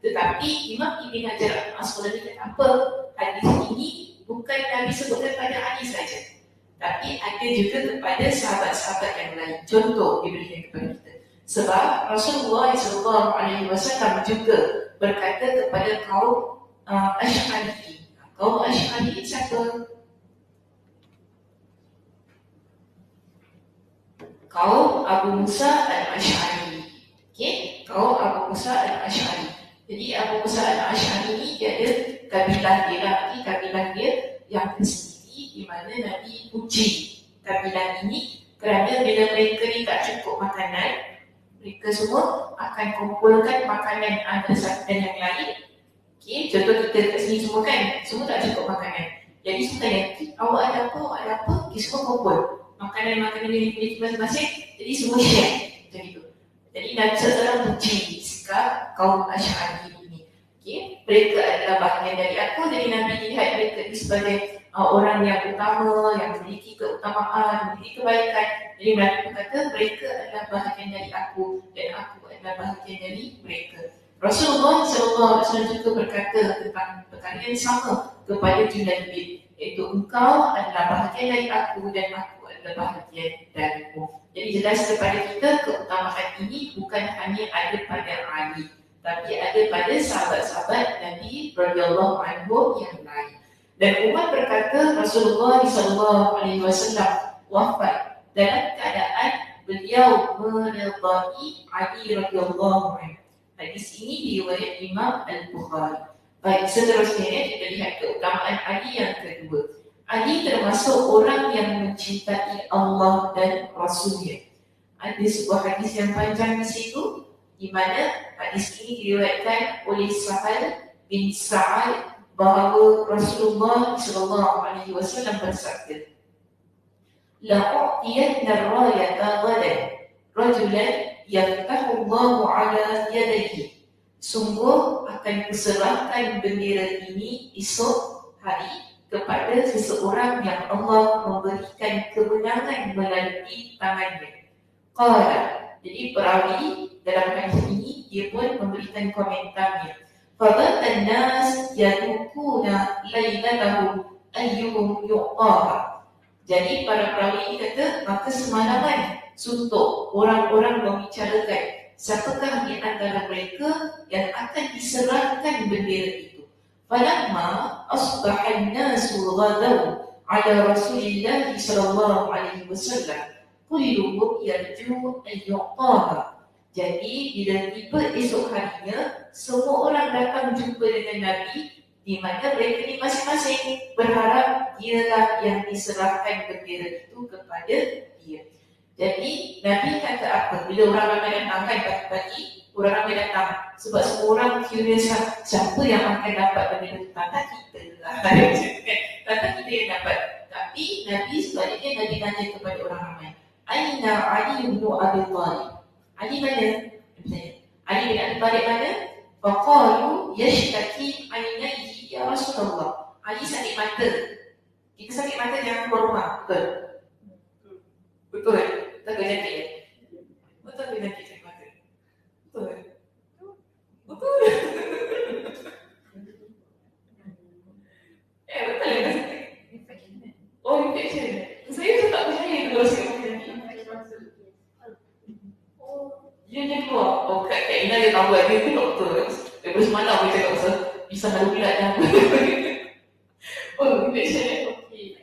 Tetapi Imam Ibn Hajar Al-Asqalani kata apa? Hadis ini bukan Nabi sebutkan pada Ali saja, tapi ada juga kepada sahabat-sahabat yang lain. Contoh diberikan kepada kita. Sebab Rasulullah SAW juga berkata kepada kaum Asy'ari. Kaum Asy'ari siapa? Kaum Abu Musa Al-Asy'ari. Okey, kaum Abu Musa Al-Asy'ari. Jadi Abu Musa Al-Asy'ari ni dia ada kabilah dia lagi, kabilah dia yang tersendiri, di mana Nabi puji kabilah ini kerana bila mereka ni tak cukup makanan, mereka semua akan kumpulkan makanan antara satu dan yang lain. Okey, contoh kita kat sini semua kan, semua tak cukup makanan. Jadi semua tanya, awak ada apa, awak ada apa? Okay, semua kumpul makanan-makanan yang dimiliki masing-masing, jadi semua share macam itu. Jadi Nabi SAW puji sikap kaum Asy'ari ini. Okay? Mereka adalah bahagian dari aku, jadi Nabi lihat mereka ini sebagai orang yang utama, yang memiliki keutamaan, memiliki kebaikan. Jadi Nabi berkata mereka adalah bahagian dari aku dan aku adalah bahagian dari mereka. Rasulullah SAW juga berkata tentang perkara yang sama kepada Junaid, iaitu engkau adalah bahagian dari aku dan aku adalah bahagian darimu. Jadi jelas kepada kita keutamaan ini bukan hanya ada pada Ali, tapi ada pada sahabat-sahabat Nabi radhiyallahu anhu yang lain. Dan Umar berkata Rasulullah SAW wafat dalam keadaan beliau meridai Ali radhiyallahu anhu. Hadis ini diriwayatkan Imam Al-Bukhari. Baik, seterusnya kita lihat keutamaan Ali yang kedua. Ali termasuk orang yang mencintai Allah dan Rasulnya. Ada sebuah hadis yang panjang di situ, di mana hadis ini diriwayatkan oleh Sahal bin Sa'ad bahawa Rasulullah SAW bersabda, "La'u'tiyanna ar-rayata ghadan rajulan yaftahu Allahu 'ala yadayhi." Sungguh akan kuserahkan bendera ini esok hari kepada seseorang yang Allah memberikan kemenangan melalui tangannya. Qala, jadi perawi dalam hadis ini dia pun memberikan komentarnya. Fabatan nas yadukuna laylatahum ayyuhum yuqtaha. Jadi para perawi ini kata, maka semalaman suntuk orang-orang membicarakan siapakah di antara mereka yang akan diserahkan bendera itu. Falamma asbahan nasu ghadaw ala Rasulillah sallallahu alaihi wasallam kulluhum yarju an yuqtaha. Jadi bila tiba esok harinya, semua orang datang jumpa dengan Nabi, di mana mereka ni masing-masing berharap dialah yang diserahkan bendera itu kepada dia. Jadi Nabi kata apa? Bila orang ramai datang kan pagi-pagi, orang ramai datang sebab semua orang curious siapa yang akan dapat bendera itu. Tanda kita lah. Tanda kita yang dapat. Tapi Nabi sebaliknya Nabi tanya kepada orang ramai, Aina Ali bin Abi Thalib? Ali mana? Ali bin Abi Thalib mana? Faqalu yashtaki ainaihi ya Rasulullah. Ali sakit mata. Kita sakit mata jangan keluar rumah. Betul? Betul? Betul ke nanti? Betul ke nanti sakit mata? Betul? Betul? Betul ke sakit? Oh, infection. Saya tu tak percaya kalau sakit mata nanti. Dia keluar. Oh, Kak Ina dia tahu dia tu doktor. Daripada semalam dia cakap pasal pisang haru bulat dah. Oh, infection. Okey.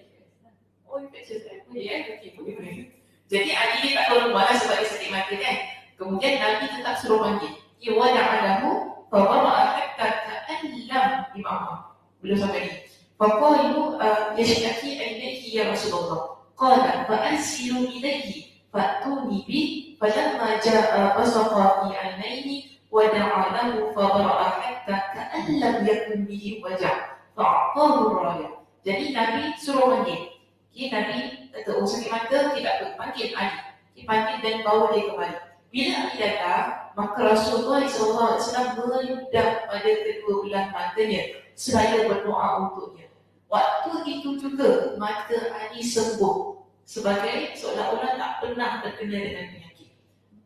Oh, infection. Okey, boleh. Jadi Ali dia tak tahu rumah sebab dia sakit mata kan. Kemudian Nabi tetap suruh panggil. Ya wada'alahu fa wara'a hatta ta'allam imamah. Belum sampai ni. Faqalu yashtaki ainaihi ya Rasulullah. Qala fa arsilu ilayhi fa'tuni bi falamma ja'a basaqa fi ainaihi ودعا له فبرأ حتى كأن لم يكن به وجع فأعطاه الراية. Jadi Nabi suruh panggil. Okay, Nabi kata, oh sakit mata, tidak apa, panggil Ali. Okay, panggil dan bawa dia kembali. Bila Ali datang, maka Rasulullah SAW meledak pada kedua belah matanya seraya berdoa untuknya. Waktu itu juga mata Ali sembuh sebagai seolah-olah tak pernah terkena dengan penyakit.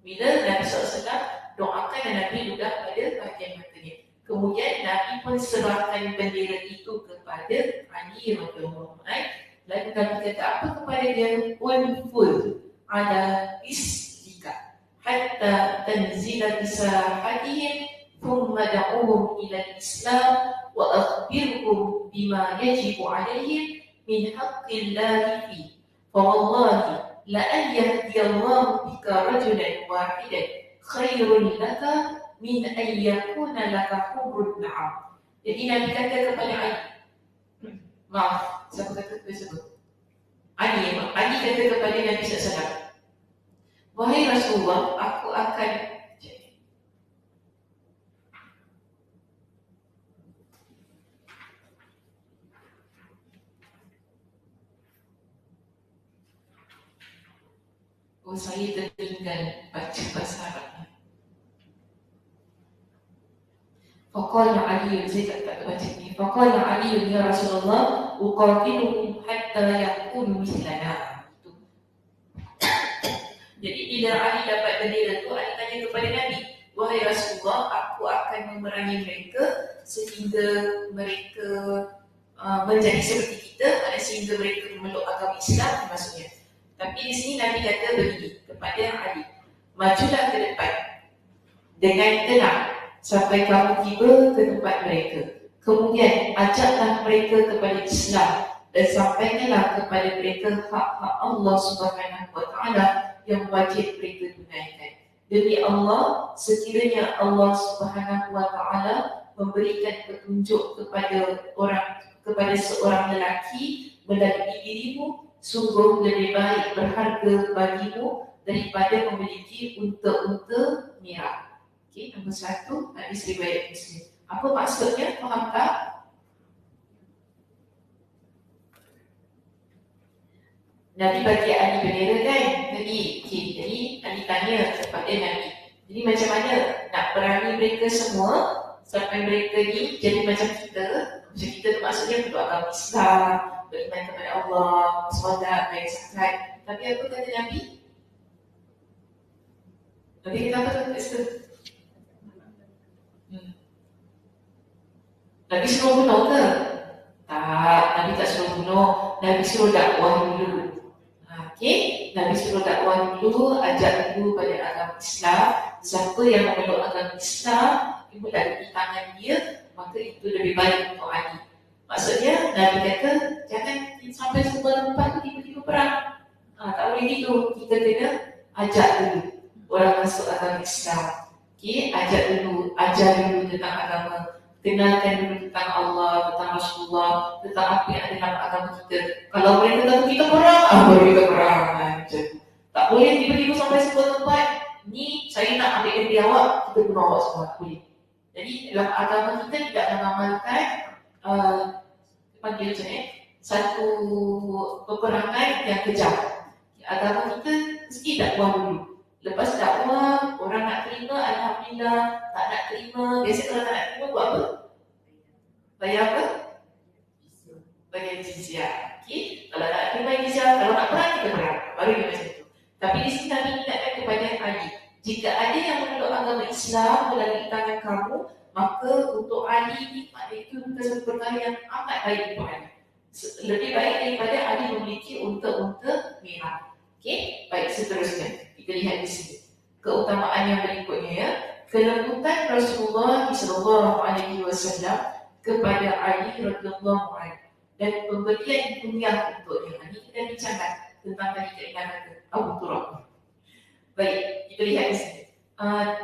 Bila Nabi SAW doakan dan Nabi ludah pada bahagian matanya. Kemudian Nabi pun serahkan bendera itu kepada Ali radhiyallahu anhu. Lalu Nabi kata apa kepada dia? Unfud ala islika hatta tanzila bisahatihim thumma da'uhum ila al-islam wa akhbirhum bima yajibu alaihim min haqqillahi fi. Fa wallahi la an yahdiyallahu bika rajulan wahidan khairun laka min an yakuna laka humrun na'am. Jadi Nabi kata kepada Ali, maaf, siapa kata tersebut? Ali kata kepada Nabi SAW, wahai Rasulullah, aku akan saya tertinggal baca bahasa Arabnya. Faqala Ali, saya tak baca ni. Faqala Ali ya Rasulullah, uqatiluhum hatta yakunu mislana. Jadi bila Ali dapat bendera tu, Ali tanya kepada Nabi, wahai Rasulullah, aku akan memerangi mereka sehingga mereka menjadi seperti kita, sehingga mereka memeluk agama Islam maksudnya. Tapi di sini Nabi kata begini kepada Ali, majulah ke depan dengan tenang sampai kamu tiba ke tempat mereka. Kemudian ajaklah mereka kepada Islam dan sampaikanlah kepada mereka hak-hak Allah Subhanahu wa taala yang wajib mereka tunaikan. Demi Allah, sekiranya Allah Subhanahu wa taala memberikan petunjuk kepada seorang lelaki melalui dirimu, sungguh lebih baik berharga bagimu daripada memiliki unta-unta merah. Okey, nombor 1, hadis riwayat Muslim. Apa maksudnya? Faham tak? Nabi bagi Ali bendera kan? Jadi Ali tanya kepada Nabi, jadi macam mana nak perangi mereka semua sampai mereka ni jadi macam kita? Macam kita tu maksudnya berdoa agama Islam, beriman kepada Allah, solat, baik zakat. Tapi apa kata Nabi? Nabi kata apa kat situ? Nabi suruh bunuh ke? Tak, Nabi tak suruh bunuh. Nabi suruh dakwah dulu. Okey, Nabi suruh dakwah dulu, ajak dulu pada agama Islam. Siapa yang memeluk agama Islam, ibu ada di tangan dia, maka itu lebih baik untuk Ali. Maksudnya, Nabi kata, jangan sampai semua tempat tu tiba-tiba perang. Tak boleh gitu. Kita kena ajak dulu orang masuk agama Islam. Okey, ajak dulu, ajar dulu tentang agama. Kenalkan dulu tentang Allah, tentang Rasulullah, tentang apa yang ada dalam agama kita. Kalau mereka kata kita perang, baru kita perang. Macam tak boleh tiba-tiba sampai sebuah tempat, ni saya nak ambil negeri awak, kita bunuh awak semua. Tak boleh. Jadi dalam agama kita tidak mengamalkan panggil macam ni, satu peperangan yang kejam. Agama kita mesti dakwah dulu. Lepas dakwah, orang nak terima, alhamdulillah. Tak nak terima, biasa kalau tak nak terima buat apa? Bayar apa? Bayar jizyah. Okay? Kalau nak terima jizyah, kalau nak perang, kita perang. Baru dia macam tu. Tapi di sini kami ingatkan kepada Ali. Jika ada yang memeluk agama Islam melalui tangan kamu, maka untuk Ali ni, itu bukan satu perkara yang amat baik untuk Ali. Lebih baik daripada Ali memiliki unta-unta merah. Okey, baik, seterusnya kita lihat di sini keutamaan yang berikutnya ya. Kelembutan Rasulullah SAW kepada Ali radhiyallahu anhu dan pemberian dunia untuknya. Ini kita bincangkan tentang tadi keinginan Abu Turab. Baik, kita lihat di sini.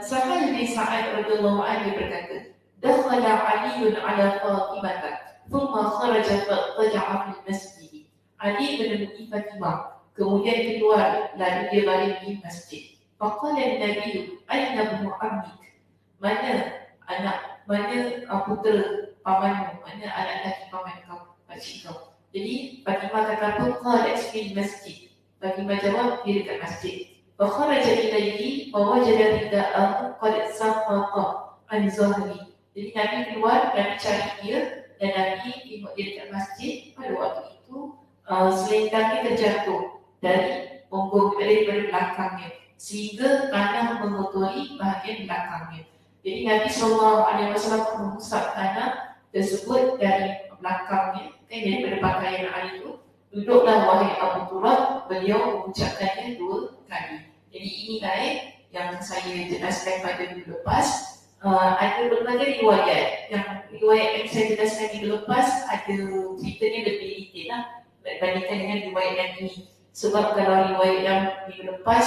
Sahal bin Sa'ad radhiyallahu anhu berkata, "Dakhala Aliun ala Fatimah, thumma kharaja faja'a fil masjid." Ali menemui Fatimah, kemudian keluar lalu dia balik di masjid. Faqala an-nabiy aina ibnu ammik? Mana putera pamanmu? Mana anak lelaki paman kau, pakcik kau? Jadi Fatimah kata apa? Qalat fil masjid. Fatimah jawab, dia dekat masjid. Fa kharaja ilayhi fa wajada rida'ahu qad saqata an zahri. Jadi Nabi keluar, Nabi cari dia dan Nabi tengok dia dekat masjid. Pada waktu itu selendangnya terjatuh dari punggung, daripada belakangnya, sehingga tanah mengotori bahagian belakangnya. Jadi Nabi SAW mengusap tanah tersebut dari belakangnya, kan, daripada pakaian Ali itu. Duduklah wahai Abu Turab, beliau mengucapkannya 2 kali. Jadi ini yang saya jelaskan pada minggu lepas. Ada berbagai riwayat. Yang riwayat yang saya jelaskan minggu lepas ada ceritanya lebih detail lah dibandingkan dengan riwayat yang ini. Sebab kalau riwayat yang minggu lepas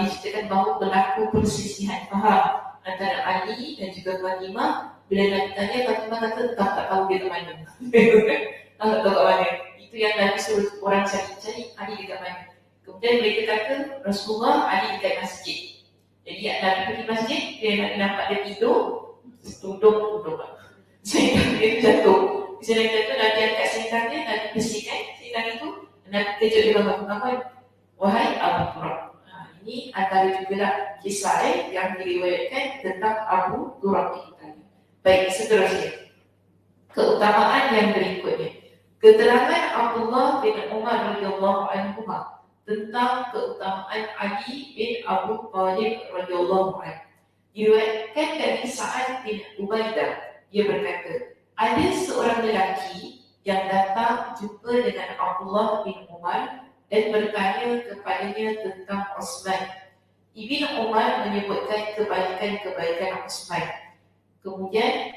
diceritakan bahawa berlaku persisihan faham antara Ali dan juga Fatimah. Bila Nabi tanya, Fatimah kata tak tahu dia ke mana. Tak tahu kat mana. Itu yang Nabi suruh orang cari Ali dekat mana. Kemudian mereka kata Rasulullah Ali dekat masjid. Jadi Nabi pergi masjid, dia nampak dia tidur, tudung selendang dia jatuh. Selendang jatuh, Nabi angkat selendangnya, Nabi bersihkan selendang itu. Nabi kejut dia bangun, wahai Abu Turab. Ini antara jugalah kisah yang diriwayatkan tentang Abu Turab ini tadi. Baik, seterusnya keutamaan yang berikutnya. Keterangan Abdullah bin Umar radhiyallahu anhu tentang keutamaan Ali bin Abu Thalib radhiyallahu anhu. Diriwayatkan dari Sa'ad bin Ubaidah, dia berkata, ada seorang lelaki yang datang jumpa dengan Abdullah bin Umar dan bertanya kepadanya tentang Utsman. Ibn Umar menyebutkan kebaikan Utsman. Kemudian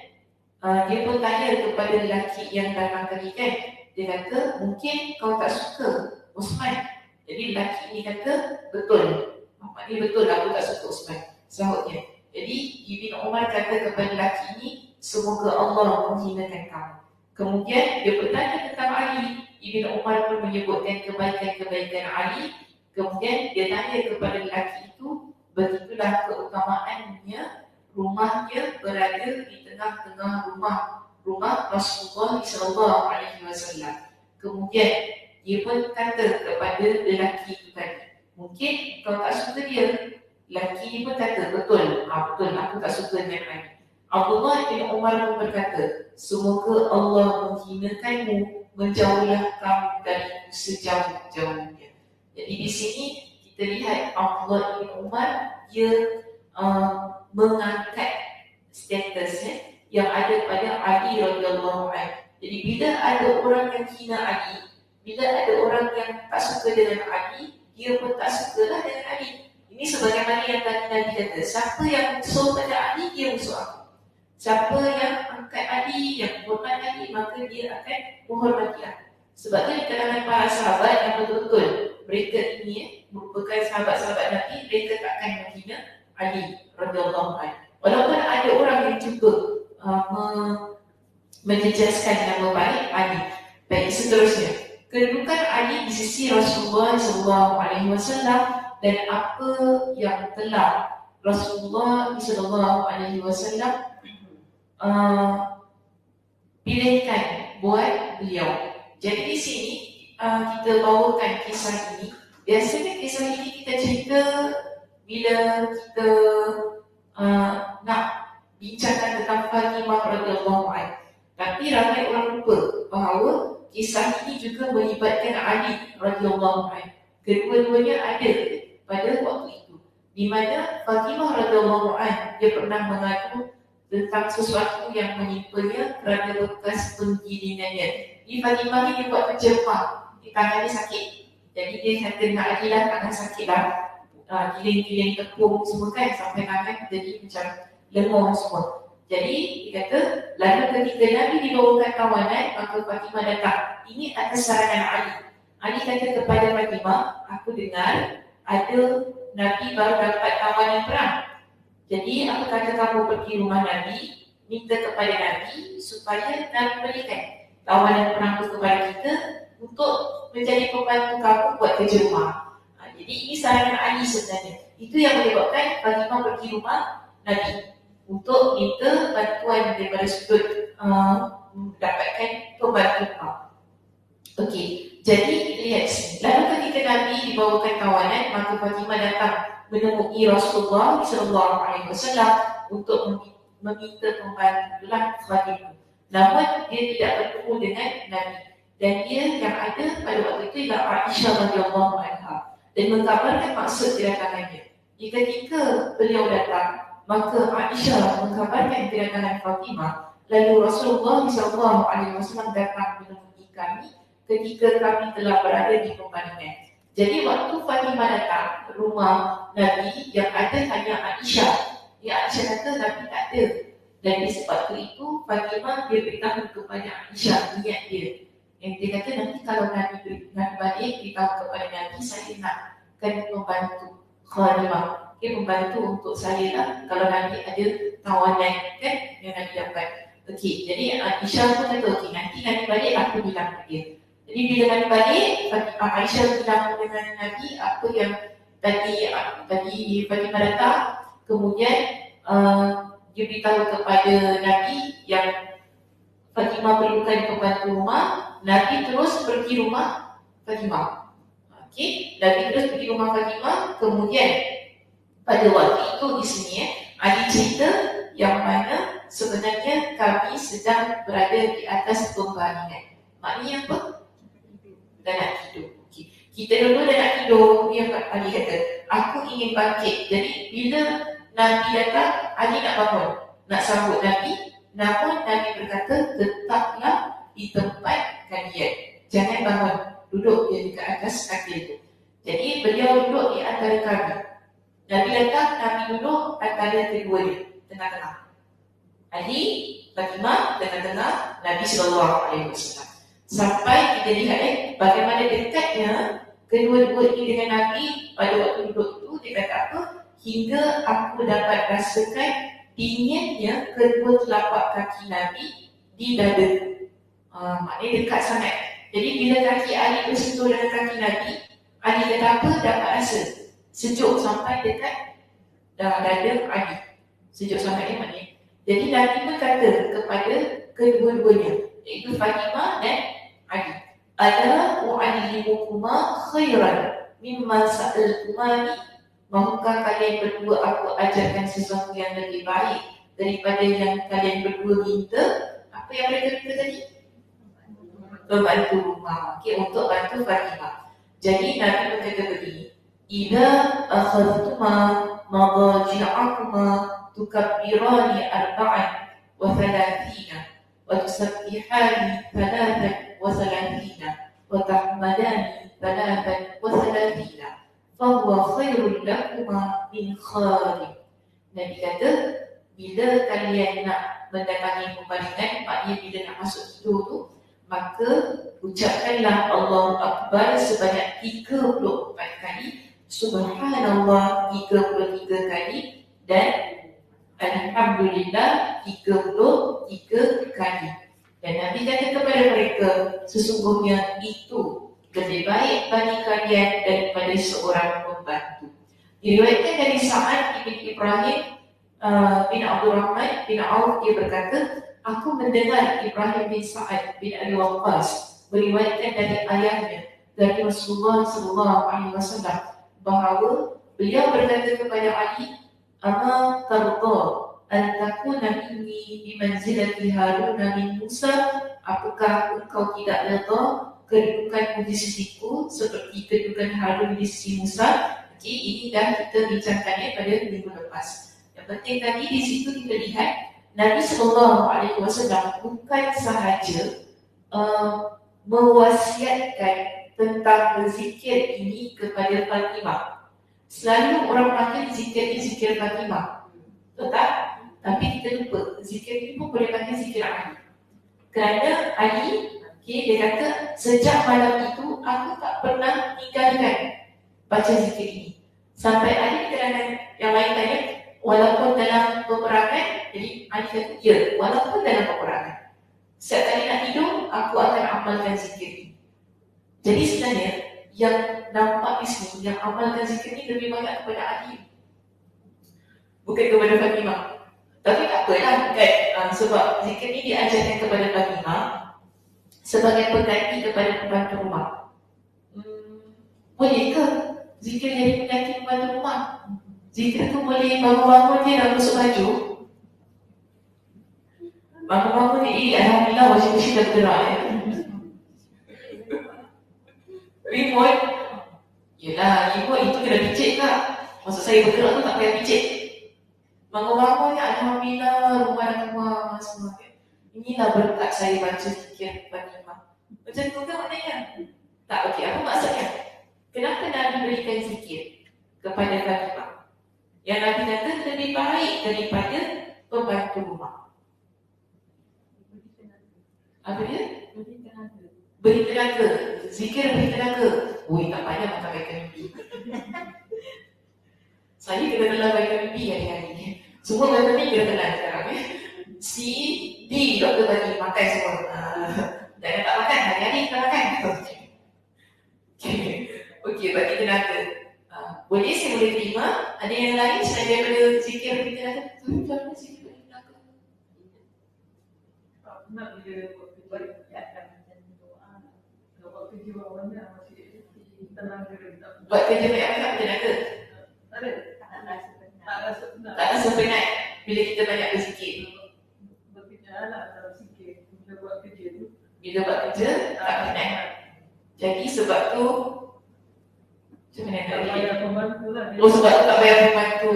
dia pun tanya kepada lelaki yang datang tadi, kan, dia kata, mungkin kau tak suka Utsman. Jadi lelaki ini kata, betul. Maknanya betul, aku tak suka Utsman, sahutnya. Jadi Ibn Umar kata kepada lelaki ini, semoga Allah menghinakan kamu. Kemudian dia bertanya tentang Ali. Ibn Umar pun menyebutkan kebaikan Ali. Kemudian dia tanya kepada lelaki itu, begitulah keutamaannya, rumahnya berada di tengah-tengah rumah Rasulullah SAW. Kemudian dia pun kata kepada lelaki itu tadi, mungkin kau tak suka dia. Lelaki ni pun kata, betul, betul, aku tak suka dengan Ali. Abdullah bin Umar pun berkata, semoga Allah menghinakanmu, menjauhlah kamu dari sejauh-jauhnya. Jadi di sini kita lihat Abdullah bin Umar dia mengangkat statusnya, yang ada pada Ali radhiyallahu anhu. Jadi bila ada orang yang hina Ali, bila ada orang yang tak suka dengan Ali, dia pun tak sukalah dengan Ali. Ini sebagaimana yang tadi Nabi kata, siapa yang musuh pada Ali, dia musuh aku. Siapa yang angkat Ali, yang hormat Ali, maka dia akan menghormati aku. Sebab itu di kalangan para sahabat yang betul-betul mereka ini merupakan sahabat-sahabat Nabi, mereka takkan menghina Ali radhiyallahu anhu. Walaupun ada orang yang cuba menjejaskan nama baik Ali. Baik, seterusnya, kedudukan Ali di sisi Rasulullah SAW dan apa yang telah Rasulullah SAW pilihkan buat beliau. Jadi di sini kita bawakan kisah ini. Biasanya kisah ini kita cerita bila kita nak bincangkan tentang Fatimah radhiyallahu anha. Tapi ramai orang lupa bahawa kisah ini juga melibatkan Ali radhiyallahu anha. Kedua-duanya ada pada waktu itu, di mana Fatimah radhiyallahu anha dia pernah mengadu tentang sesuatu yang menimpanya kerana bekas penggilingannya. Di Fatimah ni dia buat kerja rumah, di tangannya sakit. Jadi dia kata nak adilah tangan sakit lah, giling-giling tepung semua kan, sampai tangan jadi macam lemah semua. Jadi dia kata, lalu ketika Nabi dibawakan tawanan, maka Fatimah datang. Ini atas sarangan Ali. Ali kata kepada Fatimah, aku dengar ada Nabi baru dapat tawanan perang. Jadi aku kata kamu pergi rumah Nabi, minta kepada Nabi supaya Nabi berikan tawanan perang itu kepada kita untuk menjadi pembantu kamu buat kerja rumah. Jadi ini sarangan Ali sebenarnya. Itu yang menyebabkan Fatimah pergi rumah Nabi untuk minta bantuan daripada sudut mendapatkan pembantu rumah. Okey, jadi kita lihat sini. Lalu ketika Nabi dibawakan tawanan, maka Fatimah datang menemui Rasulullah SAW untuk meminta pembantuan Fatimah. Namun dia tidak bertemu dengan Nabi, dan dia yang ada pada waktu itu ialah Aisyah radhiyallahu anha dan mengkabarkan maksud kedatangannya. Ketika beliau datang, maka Aisyah mengkabarkan kedatangan Fatimah. Lalu Rasulullah SAW datang menemui kami ketika kami telah berada di pemandangan. Jadi waktu Fatimah datang ke rumah Nabi, yang ada hanya Aisyah. Aisyah kata Nabi tak ada. Dan disebab itu Fatimah dia beritahu kepada Aisyah niat dia. Yang dia kata nanti kalau Nabi balik beritahu kepada Nabi, saya nakkan membantu Khadimah. Membantu untuk saya lah kalau Nabi ada tawanan kan yang Nabi dapat. Okey, jadi Aisyah pun kata okey, nanti Nabi balik aku bilang ke dia. Jadi bila Nabi balik, Aisyah bilang dengan Nabi apa yang tadi Fatimah datang. Kemudian dia beritahu kepada Nabi yang Fatimah perlukan pembantu rumah. Nabi terus pergi rumah Fatimah. Okey, Nabi terus pergi rumah Fatimah. Kemudian pada waktu itu di sini ada cerita yang mana sebenarnya kami sedang berada di atas pembaringan. Maknanya apa? Dan nak tidur. Okay. Kita dulu dah nak tidur. Dia Ali kata, aku ingin bangkit. Jadi bila Nabi datang, Ali nak bangun, nak sambut Nabi. Namun Nabi berkata, tetaplah di tempat kalian, jangan bangun, duduk dia dekat atas katil itu. Jadi beliau duduk di antara kami. Nabi datang, Nabi duduk antara keduanya, tengah-tengah. Ali, Fatimah, tengah-tengah, Nabi SAW. Sampai kita lihat bagaimana dekatnya kedua-dua ini dengan Nabi pada waktu duduk itu. Dia kata apa? Hingga aku dapat rasakan dinginnya kedua telapak kaki Nabi di dada. Maknanya dekat sangat. Jadi bila kaki Ali bersentuh dengan kaki Nabi, Ali kata apa? Dapat rasa sejuk sampai dekat dada Ali. Sejuk sangat maknanya. Jadi Nabi pun kata kepada kedua-duanya, iaitu Fatimah dan Ali, ala u'allimukuma khairan mimma sa'altumani. Mahukah kalian berdua aku ajarkan sesuatu yang lebih baik daripada yang kalian berdua minta? Apa yang mereka minta tadi? Membantu rumah. Okey, untuk bantu Fatimah. Jadi Nabi berkata begini, idza akhadtuma madaji'akuma tukabbirani arba'an وثلاثين وتسبحان ثلاثا وثلاثين وتحمدان ثلاثا وثلاثين فهو خير لكما من خادم. Nabi kata, bila kalian nak mendatangi pembaringan, maknanya bila nak masuk tidur tu, maka ucapkanlah Allahu Akbar sebanyak 34 kali, Subhanallah 33 kali, dan Alhamdulillah 33 kali. Dan Nabi kata kepada mereka, sesungguhnya itu lebih baik bagi kalian daripada seorang pembantu. Diriwayatkan dari Sa'ad bin Ibrahim bin Abdul Rahman bin Auf, dia berkata, aku mendengar Ibrahim bin Sa'ad bin Abi Waqqas meriwayatkan dari ayahnya, dari Rasulullah SAW, bahawa beliau berkata kepada Ali, ama tarda an takuna minni bimanzilati Harun min Musa, apakah engkau tidak redha kedudukanmu di sisiku seperti kedudukan Harun di sisi Musa? Okay, ini dah kita bincangkannya pada minggu lepas. Yang penting tadi di situ kita lihat Nabi SAW bukan sahaja mewasiatkan tentang berzikir ini kepada Fatimah. Selalu orang panggil zikir ini zikir Fatimah, betul? Tapi kita lupa, zikir ini pun boleh panggil zikir Ali. Kerana Ali, dia kata, sejak malam itu aku tak pernah tinggalkan baca zikir ini. Sampai ada keterangan yang lain tanya, walaupun dalam peperangan, jadi Ali kata, ya, walaupun dalam peperangan, setiap kali nak tidur, aku akan amalkan zikir ini. Jadi sebenarnya, yang nampak di sini, yang amalkan zikir ini lebih banyak kepada Ali, bukan kepada Fatimah. Tapi tak apalah, kan? Sebab zikir ini diajarkan kepada Fatimah sebagai pengganti kepada pembantu rumah. Boleh ke zikir jadi pengganti pembantu rumah? Zikir tu boleh bangun-bangun dia dah masuk baju, bangun-bangun dia, alhamdulillah wajib mesti dah bergerak ya. Remote, yelah remote itu kena picit kak. Maksud saya bergerak tu tak payah picit. Bangun-bangun ya, alhamdulillah rumah dah keluar semua. Inilah berkat saya baca zikir Fatimah. Macam tu kan maknanya? Tak, okey, apa maksudnya? Kenapa Nabi berikan zikir kepada Fatimah? Yang Nabi kata lebih baik daripada pembantu rumah. Apa dia? Beri tenaga. Zikir beri tenaga. Ui, tak payah makan vitamin B. Saya kena telan vitamin B hari-hari. Semua vitamin kena telan sekarang ya. C, D, doktor bagi makan semua. Jangan tak makan, hari-hari kita makan. Okey, bagi tenaga. Boleh, saya boleh terima. Ada yang lain selain daripada zikir beri tenaga? Macam mana zikir beri tenaga? Nak bila buat kegiatan macam doa, kalau buat kerja awalnya masih tenaga. Buat kerja banyak tenaga? Tak ada, tak rasa penat. Tak rasa penat bila kita banyak berzikir. Berkenaan lah dalam zikir. Bila buat kerja tu, Bila buat kerja, tak penat. Jadi sebab tu, macam mana nak tak beri? payah pembantu lah. Oh, sebab tu tak payah pembantu.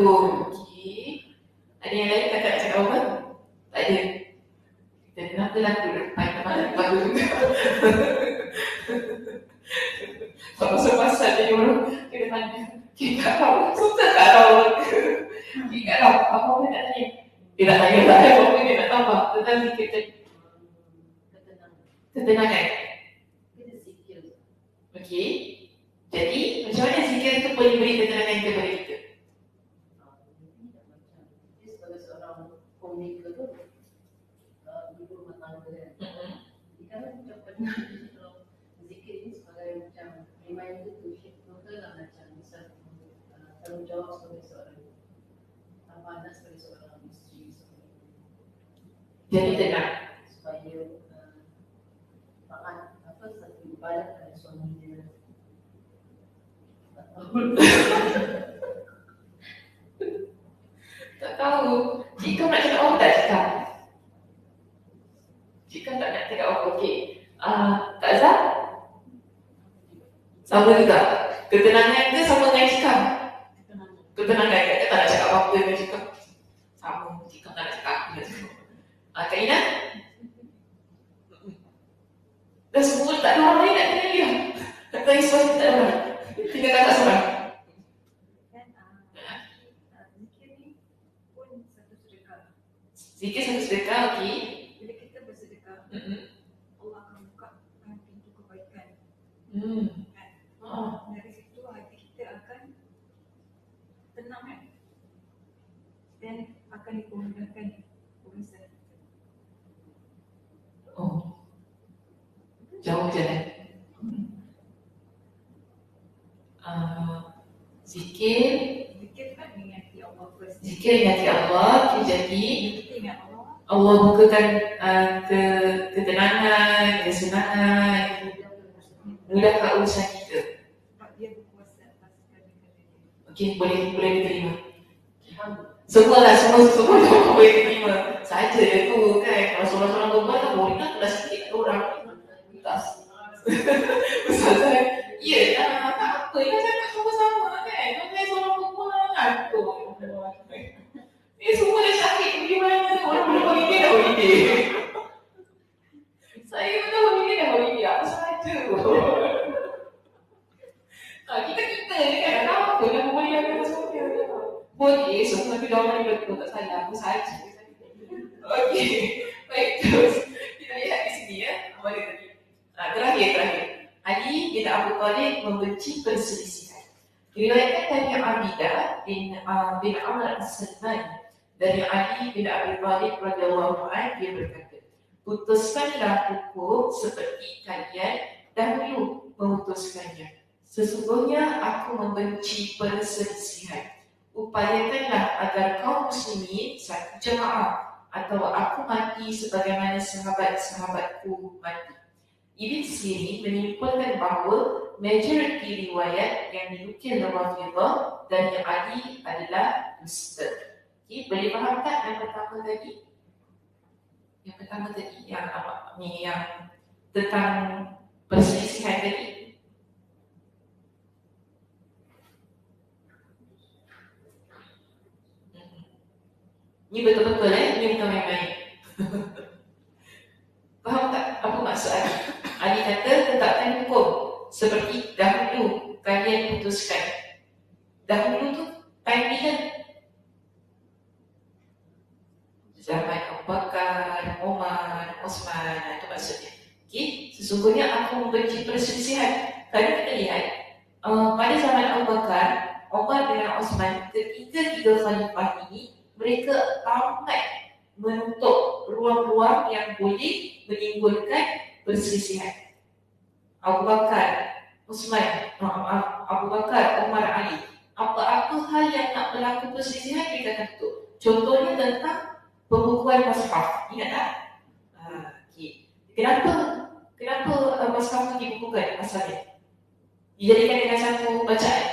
Okey. Ada yang lain kakak nak cakap apa? Tak ada. Kita kenapa tu depan pembantu juga. Pasal-pasal dia orang kena tanya. Kita tak tahu. Susah tak tahu. Kita tak tahu. Apa pun nak tanya. Dia nak tanya tak ada apa-apa dia nak tambah. Tentang zikir tadi. Ketenangan. Kita zikir. Okey. Jadi, macam mana zikir itu boleh beri ketenangan kepada kita? Dia sebagai seorang homemaker tu, ibu rumah tangga kan. Jadi kalau kita pernah zikir ni sebagai macam reminder to shift maka lah macam misal tanggungjawab sebagai seorang amanah sebagai seorang isteri Jadi tenang. supaya taat apa satu ibadat pada suami dia. Tak tahu. Jika nak cakap apa tak cakap? Jika tak nak cakap apa, okey. Kak Zah? Sama juga. Ketenangan ke sama dengan cakap? Ketenangan. Kakak tak nak cakap apa-apa dengan cakap. Sama. Jika tak nak cakap apa dengan cakap. Kak Ina? Dah semua tak ada orang lain nak tanya dia. Kata Iswah tak ada orang. Tinggal kakak seorang. Zikir ni pun satu sedekah. Zikir satu sedekah, okey. Bila kita bersedekah, Allah akan buka pintu kebaikan. Kan? Dari situ hati kita akan tenang kan? Dan akan dipermudahkan urusan. Oh. Jauh jalan. Zikir Kan mengingati Allah first. Zikir ingati Allah, jadi Kita ingat Allah, Allah bukakan ketenangan, kesenangan, mudahkan urusan kita. sebab dia berkuasa atas segala-galanya. Okey, boleh diterima. Semua boleh diterima. Saja tu kan, kalau seorang-seorang berbuat tak boleh nak kelas sikit kat orang. Tak. Ustaz saya, tak apa, kan cakap sama-sama kan. Jangan seorang berbuat tu. Ni semua dah sakit pergi mana, orang boleh holiday dah holiday. Saya pun dah holiday apa sahaja. Kita ni kan tak apa, yang boleh ada semuanya. Boleh, semua tu jawapan ni betul, tak salah, apa sahaja. Okey, baik, terus kita lihat di sini ya, apa dia tadi. Terakhir. Ali bin Abi Thalib membenci perselisihan. Diriwayatkan dari Abidah bin Amr as-Salmani dari Ali bin Abi Thalib radhiyallahu anhu, dia berkata, putuskanlah hukum seperti kalian dahulu memutuskannya. Sesungguhnya aku membenci perselisihan. Upayakanlah agar kaum muslimin satu jemaah, atau aku mati sebagaimana sahabat-sahabatku mati. Ibn Sirin menyimpulkan bahawa majoriti riwayat yang dinukil Rafidhah dari Ali adalah dusta. Okay, boleh faham tak yang pertama tadi? Yang tentang perselisihan tadi. Ini betul-betul ini bukan main-main. Faham tak apa maksud Ali? Ali kata tetapkan hukum seperti dahulu kalian putuskan. Dahulu tu time bila? Zaman Abu Bakar, Umar, Osman, itu maksudnya. Okay? Sesungguhnya aku membenci perselisihan. Kalau kita lihat pada zaman Abu Bakar, Umar dengan Osman, ketiga khalifah ini mereka amat menutup ruang-ruang yang boleh menimbulkan perselisihan. Abu Bakar, Umar, Ali. Apa-apa hal yang nak berlaku perselisihan mereka akan tutup. Contohnya tentang pembukuan mushaf. Ingat tak? Okay. Kenapa mushaf itu dibukukan asalnya? Dijadikan dengan satu bacaan.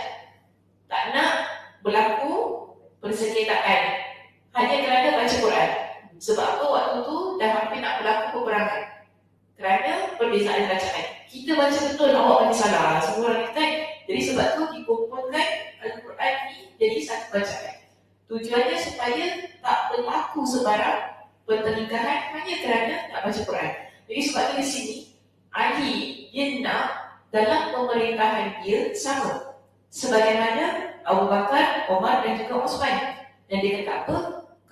Tak nak berlaku persengketaan. Hanya kerana baca Quran. Sebab apa waktu tu dah hampir nak berlaku peperangan. Kerana perbezaan bacaan. Kita baca betul, awak bagi salah. Semua orang kata. Jadi sebab tu dikumpulkan Al-Quran ni jadi satu bacaan. Tujuannya supaya tak berlaku sebarang pertelingkahan hanya kerana nak baca Quran. Jadi sebab tu di sini Ali dia nak dalam pemerintahan dia sama sebagaimana Abu Bakar, Umar dan juga Osman. Dan dia kata apa?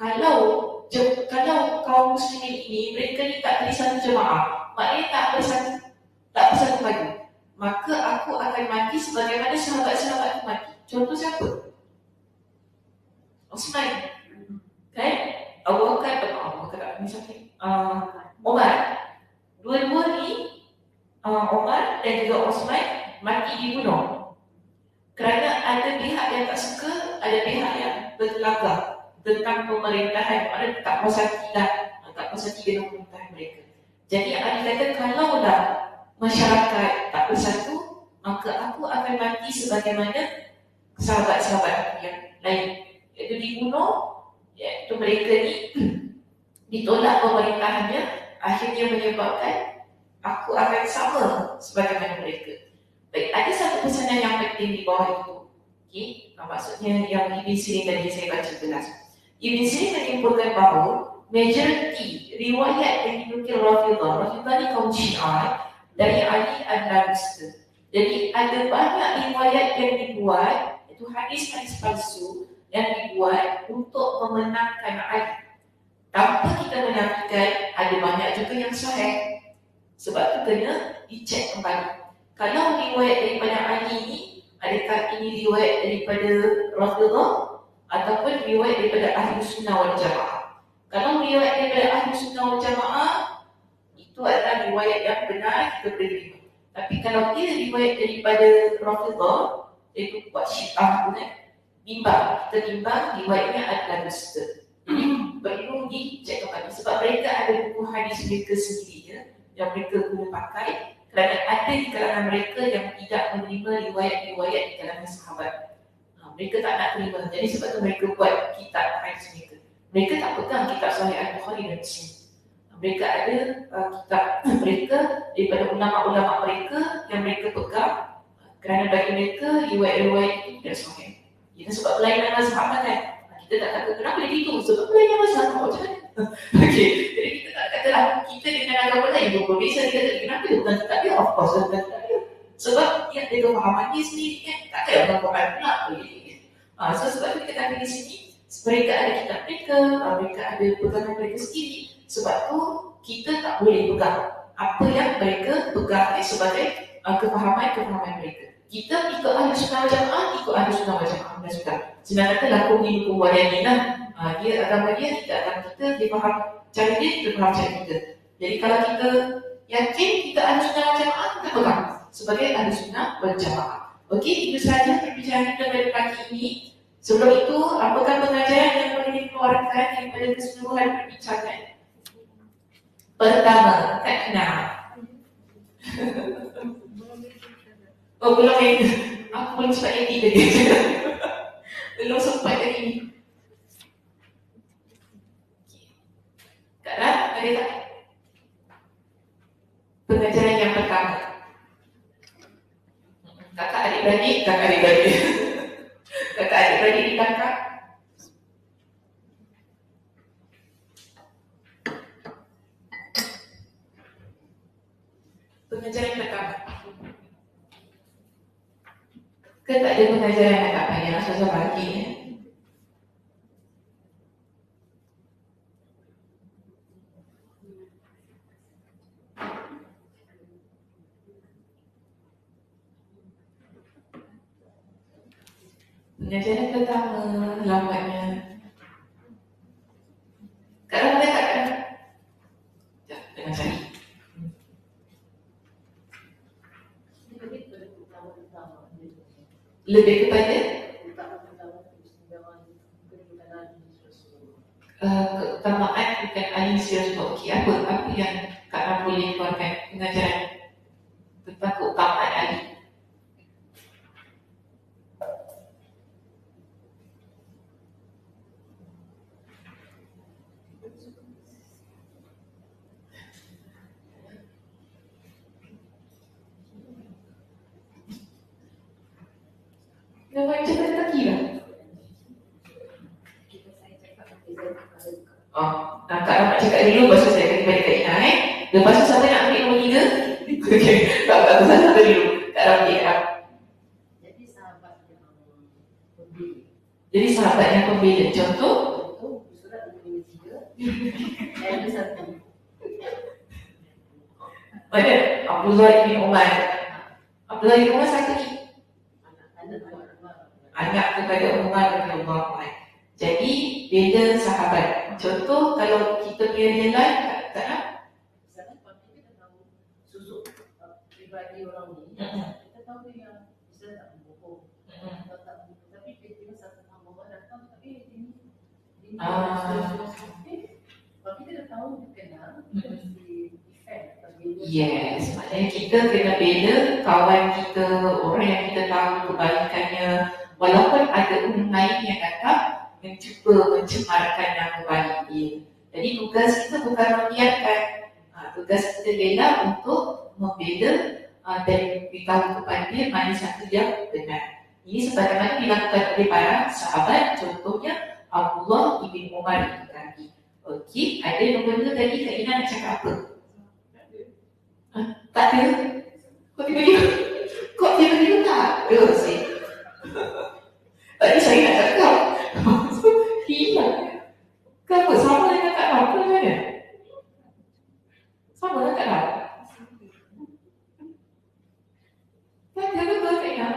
Kalau kaum muslimin ini mereka ni tak jadi satu jemaah, maknanya tak bersatu padu, maka aku akan mati sebagaimana sahabat-sahabatku mati. Contoh siapa? Osman, kan? Abu Bakar, Umar. Dua-dua ni Umar dan juga Osman mati dibunuh kerana ada pihak yang tak suka, ada pihak yang bertelagak tentang pemerintahan, maknanya tak puas hati dengan pemerintahan mereka. Jadi Ali kata kalaulah masyarakat tak bersatu, maka aku akan mati sebagaimana sahabat-sahabat yang lain, iaitu dibunuh, iaitu mereka ni ditolak pemerintahannya, akhirnya menyebabkan aku akan sama sebagaimana mereka. Baik, ada satu pesanan yang penting di bawah itu. Okay? Maksudnya yang Ibn Sirin tadi saya baca jelas. Ibn Sirin menyimpulkan bahawa majoriti riwayat yang dinukil Rafidah ni kaum Syiah dari Ali adalah dusta. Jadi ada banyak riwayat yang dibuat, itu hadis-hadis palsu yang dibuat untuk memenangkan Ali. Tanpa kita menafikan, ada banyak juga yang sahih. Sebab tu kena dicek kembali. Kalau riwayat daripada Ali ni, adakah ini riwayat daripada Rafidah ataupun riwayat daripada Ahli Sunnah wal Jamaah? Kalau riwayat daripada Ahli Sunnah wal Jamaah, itu adalah riwayat yang benar, kita boleh terima. Tapi kalau dia riwayat daripada Rafidah, iaitu buat Syiah pun bimbang, kita bimbang riwayatnya adalah dusta. Perlu dicek kembali sebab mereka ada buku hadis mereka sendiri yang mereka guna pakai, kerana ada di kalangan mereka yang tidak menerima riwayat-riwayat di kalangan sahabat. Mereka tak nak terima. Jadi sebab tu mereka buat kitab hadis mereka. Mereka tak pegang kitab Sahih Al-Bukhari dan Muslim. Mereka ada kitab mereka daripada ulama-ulama mereka yang mereka pegang, kerana bagi mereka riwayat-riwayat itu tidak sahih. Itu sebab pelainan mazhab kan. Kita tak kata kenapa dia gitu, sebab pelainan mazhab macam mana. Okey, jadi kita tak katalah kita dengan agama lain berbeza. Dia kata kenapa dia bukan kitab dia, of course dia bukan kitab dia. Sebab dia ada kefahaman dia sendiri kan, tak ada yang Quran pula. So sebab itu kita kata di sini, mereka ada kitab mereka, mereka ada pegangan mereka sendiri. Sebab tu kita tak boleh pegang apa yang mereka pegang sebagai kefahaman mereka. Kita ikut Ahli Sunnah wal Jamaah, ikut Ahli Sunnah wal Jamaah. Dan sudah. Senang kata lakum dinukum waliyamin lah. Dia agama dia, kita agama kita, dia faham cara dia, kita faham cara kita. Jadi kalau kita yakin kita Ahli Sunnah wal Jamaah, kita pegang sebagai Ahli Sunnah wal Jamaah. Okey, itu sahaja perbincangan kita pada pagi ini. Sebelum itu, apakah pengajaran yang boleh dikeluarkan daripada keseluruhan perbincangan? Pertama, tak kenal. Oh, belum yang aku belum sempat edit tadi. Belum sempat tadi. Kak Ram, ada tak? Pengajaran yang pertama. Kakak adik-beradik. Kakak adik-beradik di kakak. Pengajaran pertama. Kan tak ada pengajaran yang tak payah susah bagi ya. Pengajaran pertama lambatnya. Kak Ram ada tak? Sekejap, tengah cari. Lebih kepada keutamaan bukan ahli Rasulullah. Okey, apa yang Kak Ram boleh keluarkan pengajaran tentang keutamaan ahli? Nampak macam kaki lah. Kak Ram nak cakap dulu, lepas tu saya akan kembali Kak Ina Lepas tu siapa nak ambil nombor 3? Okey, aku salah dulu. Kak Ram ambil Kak Ram. Jadi sahabat yang pembela. Contoh surat Al-Baqarah 3 ayat 1. mana? Abdullah bin Umar. Abdullah bin Umar siapa ni? Anak kepada Umar radhiyallahu anhu. Jadi beda sahabat. Contoh kalau kita punya real life tak nak. Misalkan kalau kita tahu susuk pribadi orang ni, kita tahu yang bisa tak membohong, atau tak membohong. Tapi kita satu hamba datang, tapi ini kalau kita dah tahu kenal, kita mesti defend. Yes, maknanya kita kena bela kawan kita, orang yang kita tahu kebaikannya, walaupun ada orang lain yang datang mencuba mencemarkan nama baik dia. Jadi tugas kita bukan membiarkan, tugas kita bela untuk membela dan beritahu kepada dia mana satu yang benar. Ini sebagaimana dilakukan oleh para sahabat, contohnya Abdullah bin Umar itu tadi. Okey, ada nombor 2 tadi Kak Ina nak cakap apa? Tak ada? Kok tiba-tiba tak ada sih? Tadi saya nak cakap hilang. Kenapa? Sama dengan Kak Ram ke mana? Sama dengan Kak Ram? Tak ada betul Kak Ina?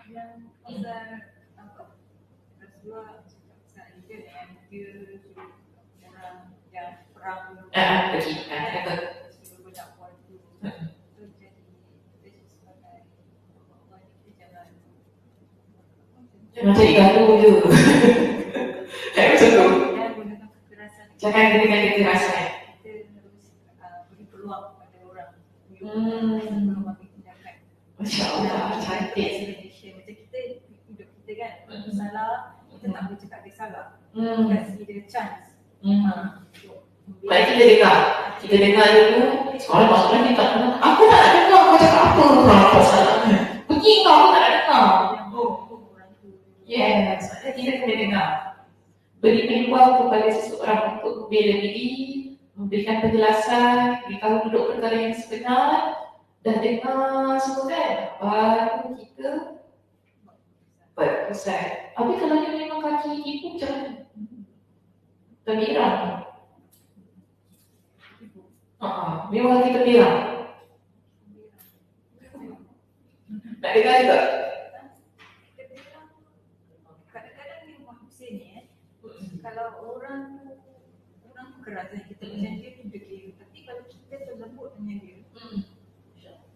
Yang pasal apa? Rasulullah cakap pasal Eden yang dia orang yang perang Okey, kata banyak waktu. So jadi dia sebagai Allah kita jangan macam gaduh je. Kayak macam tu. jangan gunakan kekerasan. Jangan gunakan kekerasan. Kita harus beri peluang kepada orang Hmm. sebelum ambil tindakan. Masya Allah, cantik. Macam kita hidup kita kan, salah kita tak boleh cakap dia salah. Hmm. Kasih dia chance. Baik, kita dengar. Kita dengar dulu. Soalan maksudnya kita tak dengar. Aku tak nak dengar kau cakap apa. Apa salahnya? Pergi kau, aku tak nak dengar. Yes, maksudnya kita kena dengar. Beri peluang kepada seseorang untuk membela diri, memberikan penjelasan, beritahu duduk perkara yang sebenar, dan dengar semua kan. Baru kita berpesan. Tapi kalau dia memang kaki ibu macam mana? Termirang. Memang kaki termirang. Nak dengar juga? Kadang-kadang di rumah Hussein ni kalau orang tu keras dan kita macam dia tu degil, tapi kalau kita terlembut dengan dia,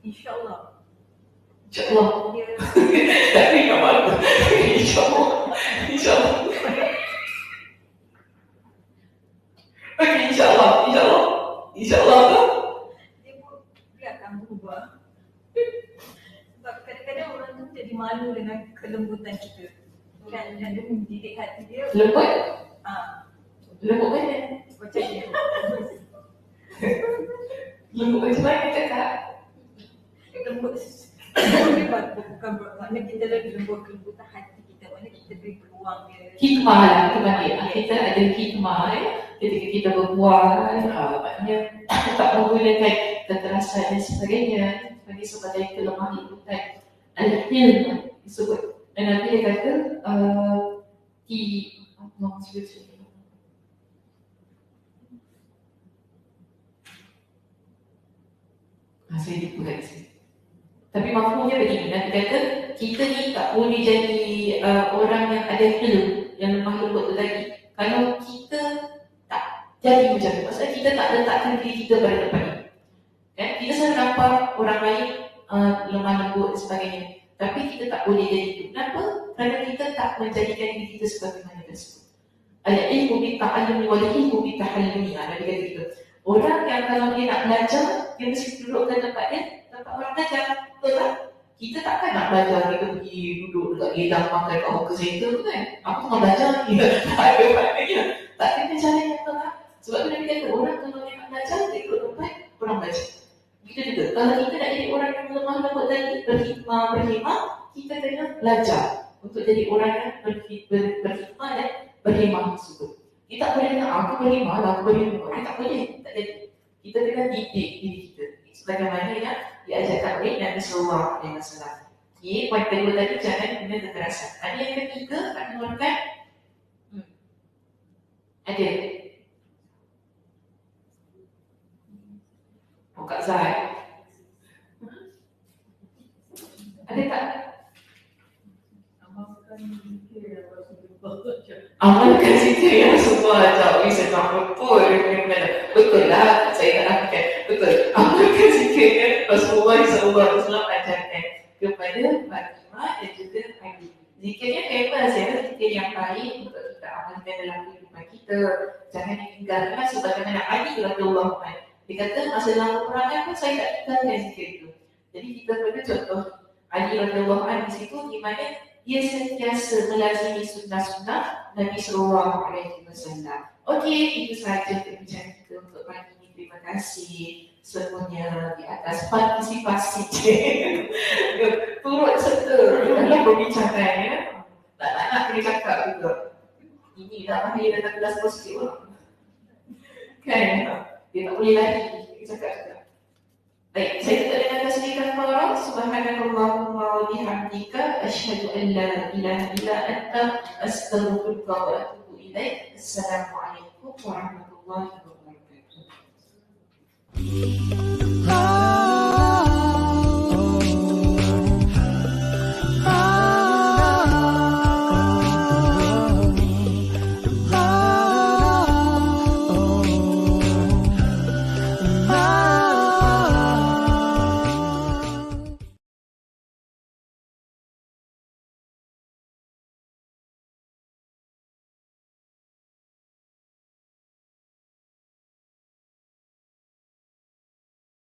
insyaAllah InsyaAllah. dia Tapi tak malu. InsyaAllah. InsyaAllah. Okey, insyaAllah. InsyaAllah. InsyaAllah tu. dia akan berubah. Sebab kadang-kadang orang tu jadi malu dengan kelembutan kita. Kan, dan dia mendidik hati dia. Lembut? Lembut mana? Macam dia. Lembut macam mana cakap? Lembut. Bukan maknanya kita lagi lembut kelembutan hati kita. Maknanya kita beri peluang dia. Hikmah lah, hikmah dia. Kita ada hikmah ketika kita berbual, maknanya tak menggunakan kekerasan dan sebagainya sebagai kelemahan lembutan. Al-hilm disebut. Dan Nabi dia kata saya lupa kat sini. Tapi mafhumnya begini, Nabi kata kita ni tak boleh jadi orang yang ada hilm, yang lemah lembut tu tadi. Kalau kita tak jadi macam tu, maksudnya kita tak letakkan diri kita pada depan ni. Kan? Kita selalu nampak orang lain lemah lembut dan sebagainya. Tapi kita tak boleh jadi itu. Kenapa? Kerana kita tak menjadikan diri kita sebagaimana tersebut. Al-ilmu bita'allumi wal-ilmu bitahallumi. Nabi kata gitu. Orang yang kalau dia nak belajar, dia mesti dudukkan tempat dia, tempat orang belajar. Betul tak? Kita takkan nak belajar, kita pergi duduk dekat gedang makan kat hawker center tu kan. Aku tengah belajar ni. Tak ada maknanya. Tak kena cara yang betul lah. Sebab tu Nabi kata, orang kalau dia nak belajar, dia duduk tempat orang belajar. Kita juga, kalau kita nak jadi orang yang lemah lembut tadi, berhikmah, kita kena belajar untuk jadi orang yang berhikmah dan berhikmah tersebut. Kita tak boleh kata, aku berhikmah lah, aku berhikmah. Kita tak boleh, tak jadi. Kita kena didik diri kita. Sebagaimana yang diajarkan oleh Nabi Sallallahu Alaihi Wasallam. Okay, poin kedua tadi, jangan guna kekerasan. Ada yang ketiga, nak keluarkan ada. Oh, Kak Zahid. Ada tak? Amalkan zikir yang semua jauh senang betul. Betul lah, saya tak lakukan. Betul. Amalkan zikir yang Rasulullah SAW ajarkan kepada Fatimah dan juga Ali. Zikirnya famous ya, zikir yang baik untuk kita amalkan dalam kehidupan kita. Jangan ditinggalkan sebagaimana Ali radhiyallahu anhu. Dia kata masa dalam peperangan pun saya tak tinggalkan zikir itu. Jadi kita perlu contoh Ali radhiyallahu anhu di situ di mana dia sentiasa melazimi sunnah-sunnah Nabi Sallallahu Alaihi Wasallam. Okey, itu sahaja perbincangan kita untuk pagi ini. Terima kasih semuanya di atas partisipasi. Turut serta dalam perbincangan ya. Tak nak kena cakap juga. Ini dah bahaya dalam kelas positif. Kan? Dia tak boleh lari. Dia cakap juga. Baik, saya tak dengar tasbih kafarah. Subhanakallahumma wa bihamdika asyhadu an la ilaha illa anta astaghfiruka wa atubu ilaik. Assalamualaikum warahmatullahi wabarakatuh.